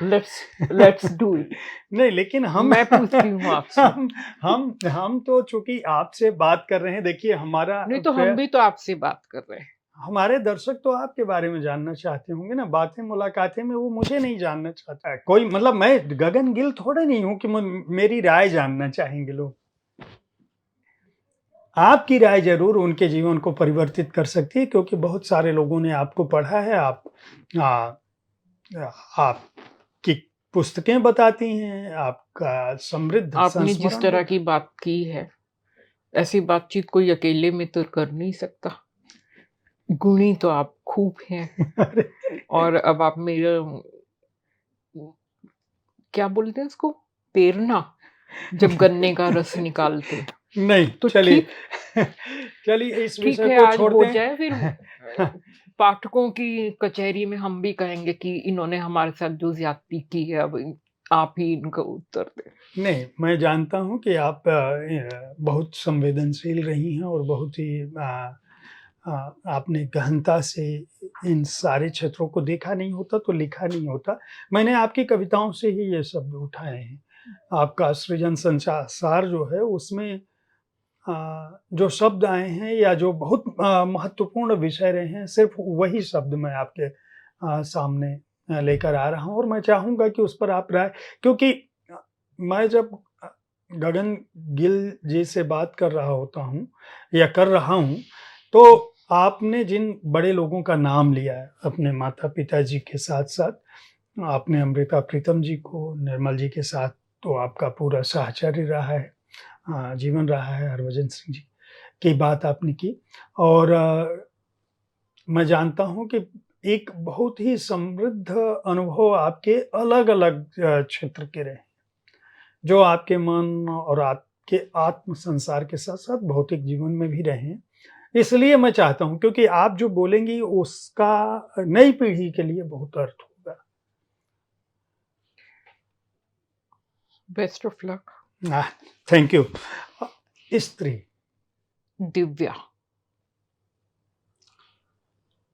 [SPEAKER 1] लेट्स लेट्स डू इट।
[SPEAKER 2] नहीं, लेकिन हम
[SPEAKER 1] मैं पूछती हूँ आपसे।
[SPEAKER 2] हम तो चूँकि आपसे बात कर रहे हैं, देखिए हमारा
[SPEAKER 1] नहीं तो हम भी तो आपसे बात कर रहे हैं।
[SPEAKER 2] हमारे दर्शक तो आपके बारे में जानना चाहते होंगे ना, बातें मुलाकातें में वो मुझे नहीं जानना चाहता है। कोई मतलब मैं गगन गिल थोड़े नहीं हूँ कि मेरी राय जानना चाहेंगे लोग। आपकी राय ज़रूर उनके जीवन को परिवर्तित कर सकती है क्योंकि बहुत सारे लोगों ने आपको पढ़ा है, आ, आपकी पुस्तकें बताती हैं, आपका समृद्ध
[SPEAKER 1] आपने जिस
[SPEAKER 2] संस्मरण
[SPEAKER 1] तरह
[SPEAKER 2] होता
[SPEAKER 1] की बात की है, ऐसी बातचीत कोई अकेले में तो कर नहीं सकता। गुणी तो आप खूब हैं।
[SPEAKER 2] है। अरे!
[SPEAKER 1] और अब आप मेरा क्या बोलते हैं उसको? पेरना जब गन्ने का रस निकालते हैं।
[SPEAKER 2] नहीं,
[SPEAKER 1] तो
[SPEAKER 2] चलिए
[SPEAKER 1] ठीक
[SPEAKER 2] चलिए इस
[SPEAKER 1] ठीक
[SPEAKER 2] विषय
[SPEAKER 1] है,
[SPEAKER 2] को
[SPEAKER 1] आज हो
[SPEAKER 2] छोड़ते हैं।
[SPEAKER 1] जाए फिर पाठकों की कचहरी में हम भी कहेंगे कि इन्होंने हमारे साथ जो ज़्यादती की है, अब आप ही इनका उत्तर दें।
[SPEAKER 2] नहीं, मैं जानता हूँ कि आप बहुत संवेदनशील रही हैं और बहुत ही आपने गहनता से इन सारे क्षेत्रों को देखा नहीं होता तो लिखा नहीं होता। मैंने आपकी कविताओं से ही ये शब्द उठाए हैं। आपका सृजन संसार जो है उसमें जो शब्द आए हैं या जो बहुत महत्वपूर्ण विषय रहे हैं, सिर्फ़ वही शब्द मैं आपके सामने लेकर आ रहा हूँ और मैं चाहूँगा कि उस पर आप राय क्योंकि मैं जब गगन गिल जी से बात कर रहा होता हूँ या कर रहा हूँ, तो आपने जिन बड़े लोगों का नाम लिया है, अपने माता-पिता जी के साथ-साथ, आपने अमृता प्रीतम जी को, निर्मल जी के साथ तो आपका पूरा साहचर्य रहा है। जीवन रहा है हरभजन सिंह जी की बात आपने की और मैं जानता हूँ कि एक बहुत ही समृद्ध अनुभव आपके अलग-अलग क्षेत्र के रहे, जो आपके मन और आपके आत्म संसार के साथ-साथ भौतिक जीवन में भी रहे हैं। इसलिए मैं चाहता हूँ क्योंकि आप जो बोलेंगी उसका नई पीढ़ी के लिए बहुत अर्थ होगा।
[SPEAKER 1] Best of luck.
[SPEAKER 2] Ah, thank you. स्त्री,
[SPEAKER 1] दिव्या,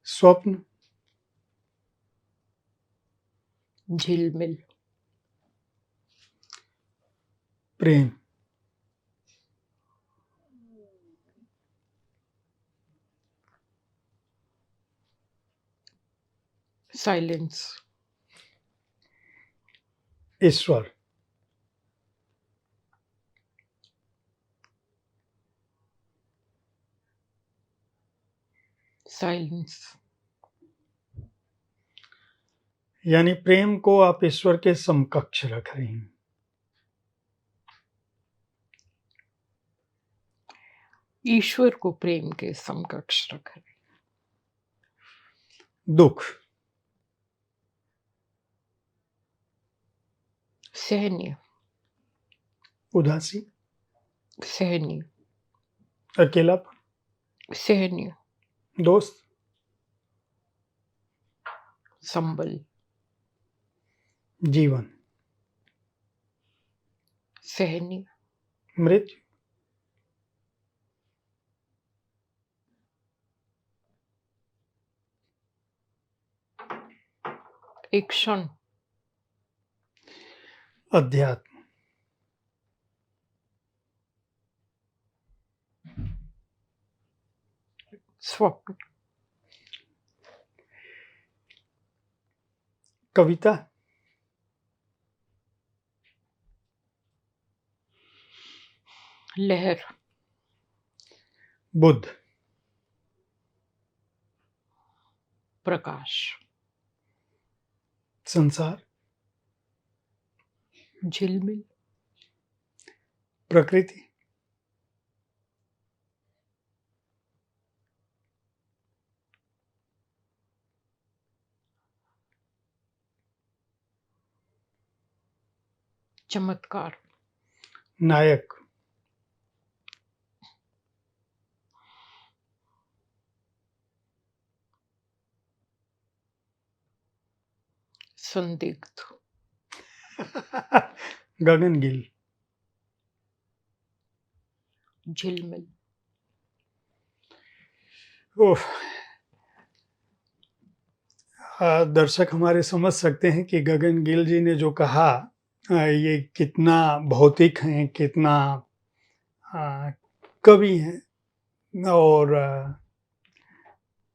[SPEAKER 2] स्वप्न,
[SPEAKER 1] झिलमिल,
[SPEAKER 2] प्रेम,
[SPEAKER 1] साइलेंस,
[SPEAKER 2] ईश्वर,
[SPEAKER 1] साइलेंस,
[SPEAKER 2] यानी प्रेम को आप ईश्वर के समकक्ष रख रही हैं।
[SPEAKER 1] ईश्वर को प्रेम के समकक्ष रखें।
[SPEAKER 2] दुख,
[SPEAKER 1] सहनीय,
[SPEAKER 2] उदासी,
[SPEAKER 1] सहनीय,
[SPEAKER 2] अकेलापन,
[SPEAKER 1] सहनीय,
[SPEAKER 2] दोस्त,
[SPEAKER 1] संबल,
[SPEAKER 2] जीवन,
[SPEAKER 1] सहनीय,
[SPEAKER 2] मृत्यु,
[SPEAKER 1] एक क्षण,
[SPEAKER 2] अध्यात्म,
[SPEAKER 1] स्वप्न,
[SPEAKER 2] कविता,
[SPEAKER 1] लहर,
[SPEAKER 2] बुद्ध,
[SPEAKER 1] प्रकाश,
[SPEAKER 2] संसार,
[SPEAKER 1] झिलमिल,
[SPEAKER 2] प्रकृति,
[SPEAKER 1] चमत्कार,
[SPEAKER 2] नायक,
[SPEAKER 1] संदिग्ध,
[SPEAKER 2] गगनगिल,
[SPEAKER 1] झिलमिल,
[SPEAKER 2] ओह! दर्शक हमारे समझ सकते हैं कि गगन गिल जी ने जो कहा ये कितना भौतिक हैं, कितना अ, कवि हैं और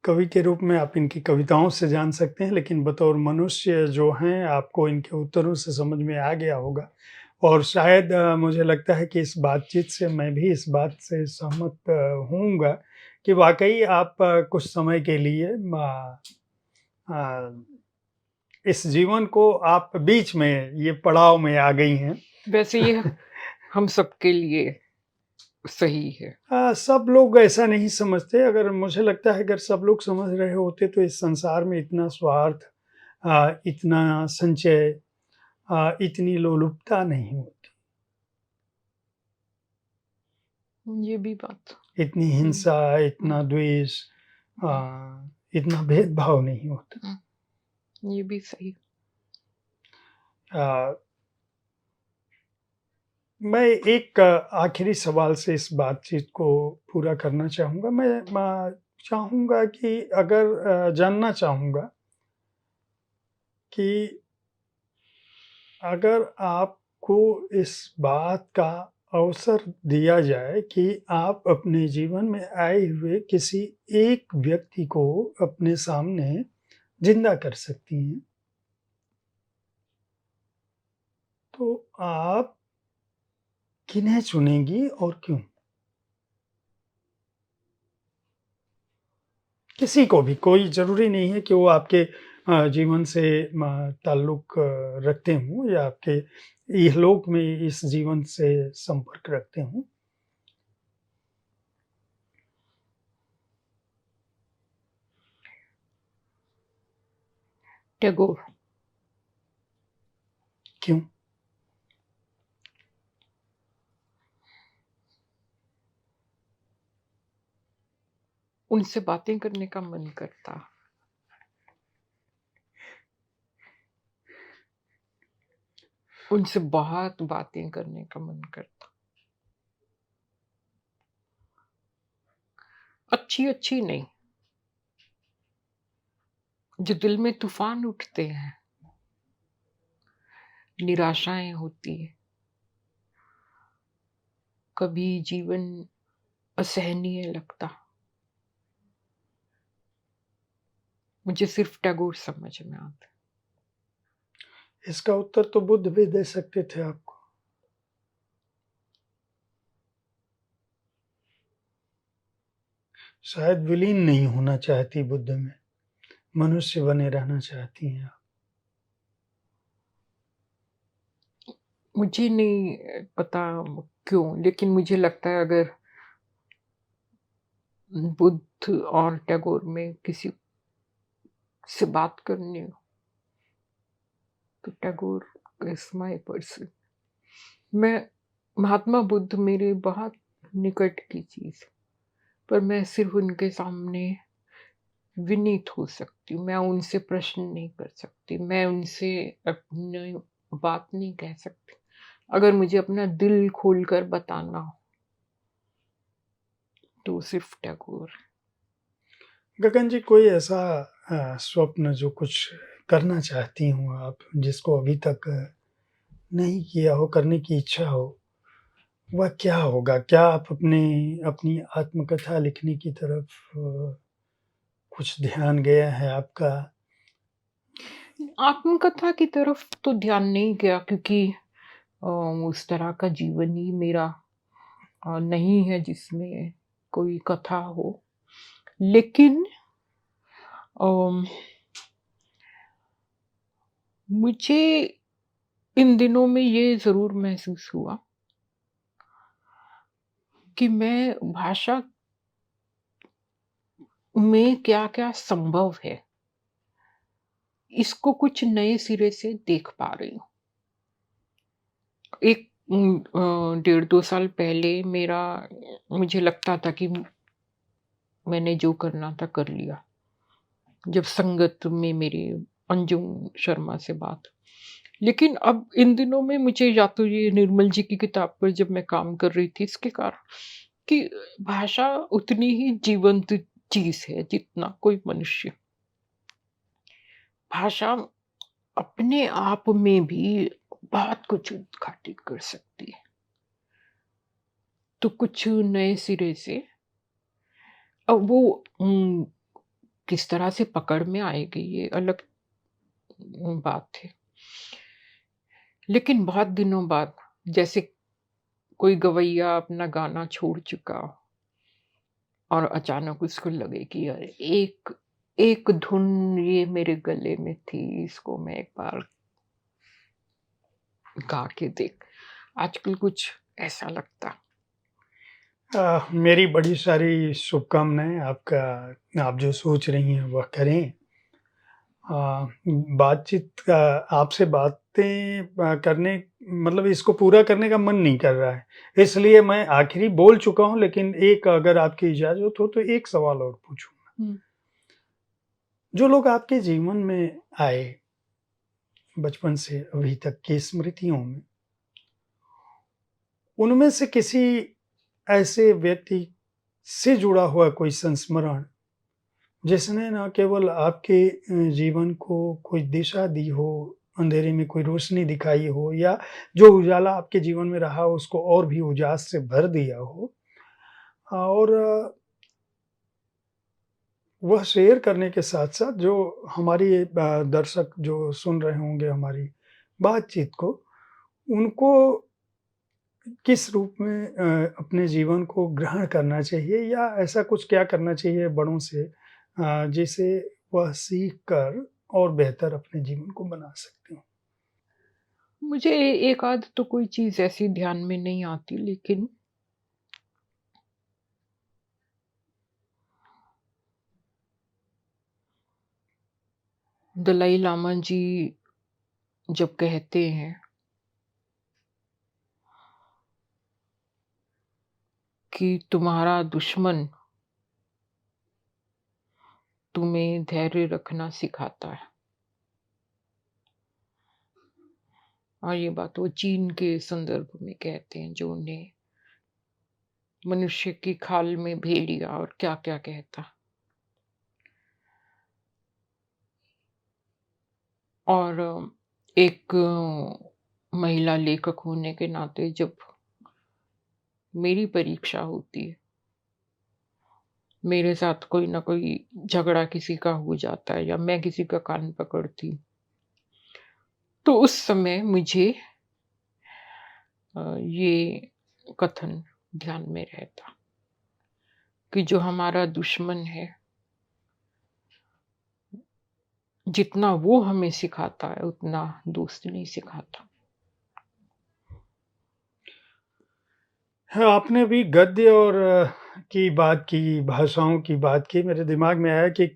[SPEAKER 2] कवि के रूप में आप इनकी कविताओं से जान सकते हैं, लेकिन बतौर मनुष्य जो हैं, आपको इनके उत्तरों से समझ में आ गया होगा और शायद मुझे लगता है कि इस बातचीत से मैं भी इस बात से सहमत होऊँगा कि वाक़ई आप कुछ समय के लिए अ, इस जीवन को आप बीच में ये पड़ाव में आ गई हैं।
[SPEAKER 1] वैसे ये हम सबके लिए सही है।
[SPEAKER 2] सब लोग ऐसा नहीं समझते, अगर मुझे लगता है अगर सब लोग समझ रहे होते तो इस संसार में इतना स्वार्थ इतना संचय इतनी लोलुपता नहीं होती,
[SPEAKER 1] ये भी बात।
[SPEAKER 2] इतनी
[SPEAKER 1] हुँ,
[SPEAKER 2] हिंसा,
[SPEAKER 1] हुँ,
[SPEAKER 2] इतना द्वेष अ, इतना भेदभाव नहीं होता।
[SPEAKER 1] ये भी सही।
[SPEAKER 2] अ, मैं एक आखिरी सवाल से इस बातचीत को पूरा करना चाहूँगा। मैं चाहूँगा कि अगर जानना चाहूँगा कि अगर आपको इस बात का अवसर दिया जाए कि आप अपने जीवन में आए हुए किसी एक व्यक्ति को अपने सामने ज़िंदा कर सकती हैं, तो आप किन्हें चुनेंगी और क्यों? किसी को भी, कोई ज़रूरी नहीं है कि वो आपके जीवन से ताल्लुक़ रखते हों या आपके इहलोक में इस जीवन से संपर्क रखते हों।
[SPEAKER 1] टैगोर,
[SPEAKER 2] क्यों?
[SPEAKER 1] उनसे बातें करने का मन करता। उनसे बहुत बातें करने का मन करता। अच्छी-अच्छी नहीं, जो दिल में तूफ़ान उठते हैं, निराशाएँ होती हैं, कभी जीवन असहनीय लगता। मुझे सिर्फ़ टैगोर समझ में आते।
[SPEAKER 2] इसका उत्तर तो बुद्ध भी दे सकते थे आपको। शायद विलीन नहीं होना चाहती बुद्ध में, मनुष्य बने रहना चाहती हैं आप।
[SPEAKER 1] मुझे नहीं पता क्यों, लेकिन मुझे लगता है अगर बुद्ध और टैगोर में किसी से बात करनी हो, तो टैगोर इज़ माय पर्सन। मैं महात्मा बुद्ध मेरे बहुत निकट की चीज़, पर मैं सिर्फ़ उनके सामने विनीत हो सकती हूँ, मैं उनसे प्रश्न नहीं कर सकती, मैं उनसे अपनी बात नहीं कह सकती। अगर मुझे अपना दिल खोलकर बताना हो, तो सिर्फ़ टैगोर।
[SPEAKER 2] गगन जी कोई ऐसा स्वप्न जो कुछ करना चाहती हों आप, जिसको अभी तक नहीं किया हो, करने की इच्छा हो, वह क्या होगा? क्या आप अपनी आत्मकथा लिखने की तरफ कुछ ध्यान गया है आपका?
[SPEAKER 1] आत्मकथा की तरफ तो ध्यान नहीं गया क्योंकि अ, उस तरह का जीवन ही मेरा नहीं है जिसमें कोई कथा हो। लेकिन अम, मुझे इन दिनों में ये ज़रूर महसूस हुआ कि मैं भाषा में क्या-क्या संभव है, इसको कुछ नए सिरे से देख पा रही हूँ। एक 1.5-2 साल पहले मुझे लगता था कि मैंने जो करना था कर लिया। जब संगत में मेरी अंजुम शर्मा से बात, लेकिन अब इन दिनों में मुझे या तो ये निर्मल जी की किताब पर जब मैं काम कर रही थी इसके कारण कि भाषा उतनी ही जीवंत चीज़ है जितना कोई मनुष्य। भाषा अपने आप में भी बहुत कुछ उद्घाटित कर सकती है। तो कुछ नए सिरे से अब वो किस तरह से पकड़ में आएगी ये अलग बात है। लेकिन बहुत दिनों बाद जैसे कोई गवैया अपना गाना छोड़ चुका हो और अचानक उसको लगे कि यार एक एक धुन ये मेरे गले में थी, इसको मैं एक बार गा के देख। आजकल कुछ ऐसा लगता।
[SPEAKER 2] मेरी बड़ी सारी शुभकामनाएँ आपका आप जो सोच रही हैं वह करें। बातचीत आपसे बातें करने मतलब इसको पूरा करने का मन नहीं कर रहा है। इसलिए मैं आखिरी बोल चुका हूँ लेकिन एक अगर आपकी इजाज़त हो तो एक सवाल और पूछूँगा।
[SPEAKER 1] हुँ।
[SPEAKER 2] जो लोग आपके जीवन में आए, बचपन से अभी तक की स्मृतियों में, उनमें से किसी ऐसे व्यक्ति से जुड़ा हुआ कोई संस्मरण जिसने ना केवल आपके जीवन को कोई दिशा दी हो, अंधेरे में कोई रोशनी दिखाई हो या जो उजाला आपके जीवन में रहा हो उसको और भी उजास से भर दिया हो और वह शेयर करने के साथ-साथ जो हमारी दर्शक जो सुन रहे होंगे हमारी बातचीत को, उनको किस रूप में अपने जीवन को ग्रहण करना चाहिए या ऐसा कुछ क्या करना चाहिए बड़ों से जिसे वह सीख कर और बेहतर अपने जीवन को बना सकते हों?
[SPEAKER 1] मुझे एक आध तो कोई चीज़ ऐसी ध्यान में नहीं आती, लेकिन दलाई लामा जी जब कहते हैं कि तुम्हारा दुश्मन तुम्हें धैर्य रखना सिखाता है। और ये बात वो चीन के संदर्भ में कहते हैं, जो उन्हें मनुष्य की खाल में भेड़िया और क्या-क्या कहता। और एक महिला लेखक होने के नाते जब मेरी परीक्षा होती है, मेरे साथ कोई ना कोई झगड़ा किसी का हो जाता है या मैं किसी का कान पकड़ती हूँ, तो उस समय मुझे ये कथन ध्यान में रहता कि जो हमारा दुश्मन है, जितना वो हमें सिखाता है उतना दोस्त नहीं सिखाता।
[SPEAKER 2] हाँ, आपने अभी गद्य और की बात की, भाषाओं की बात की, मेरे दिमाग में आया कि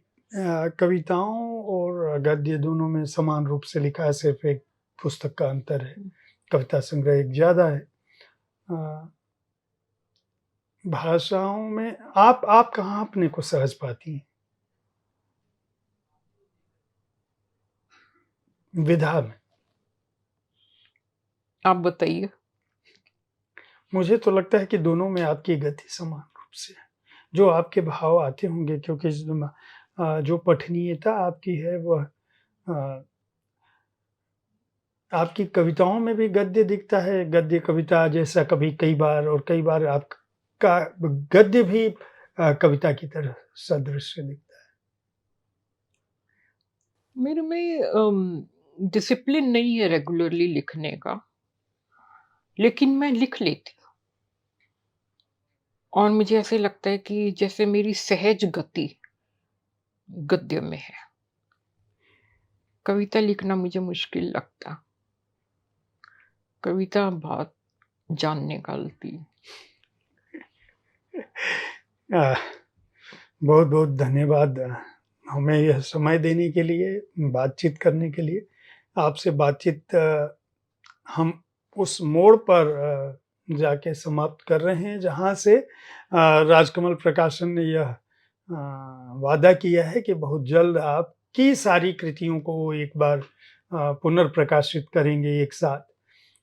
[SPEAKER 2] कविताओं और गद्य दोनों में समान रूप से लिखा है, सिर्फ़ एक पुस्तक का अंतर है। कविता संग्रह एक ज़्यादा है। अ, भाषाओं में आप कहाँ अपने को सहज पाती हैं? विधा में?
[SPEAKER 1] आप बताइए?
[SPEAKER 2] मुझे तो लगता है कि दोनों में आपकी गति समान रूप से है। जो आपके भाव आते होंगे क्योंकि जो पठनीयता आपकी है वह अ, आपकी कविताओं में भी गद्य दिखता है, गद्य कविता जैसा कई बार आपका गद्य भी कविता की तरह सदृश दिखता
[SPEAKER 1] मेरे में डिसिप्लिन नहीं है रेगुलरली लिखने का, लेकिन मैं लिख लेती हूँ और मुझे ऐसे लगता है कि जैसे मेरी सहज गति गद्य में है। कविता लिखना मुझे मुश्किल लगता। कविता बहुत जान निकालती।
[SPEAKER 2] है। बहुत-बहुत धन्यवाद हमें यह समय देने के लिए, बातचीत करने के लिए। आपसे बातचीत हम उस मोड़ पर जाके समाप्त कर रहे हैं जहाँ से राजकमल प्रकाशन ने यह वादा किया है कि बहुत जल्द आपकी सारी कृतियों को वो एक बार पुनर्प्रकाशित करेंगे एक साथ।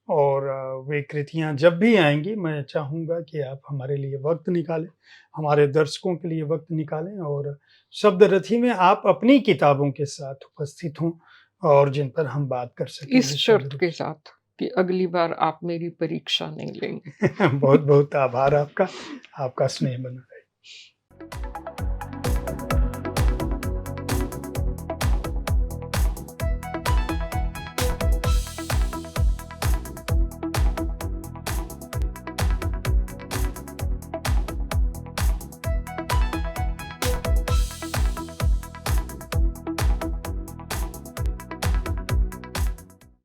[SPEAKER 2] और वे कृतियाँ जब भी आएँगी मैं चाहूँगा कि आप हमारे लिए वक़्त निकालें, हमारे दर्शकों के लिए वक़्त निकालें और शब्दरथी में आप अपनी किताबों के साथ उपस्थित हों और जिन पर हम बात कर सकें
[SPEAKER 1] इस
[SPEAKER 2] विशद
[SPEAKER 1] शर्त
[SPEAKER 2] रूप
[SPEAKER 1] के
[SPEAKER 2] से।
[SPEAKER 1] साथ कि अगली बार आप मेरी परीक्षा नहीं लेंगे।
[SPEAKER 2] बहुत-बहुत आभार आपका, आपका स्नेह बना रहे।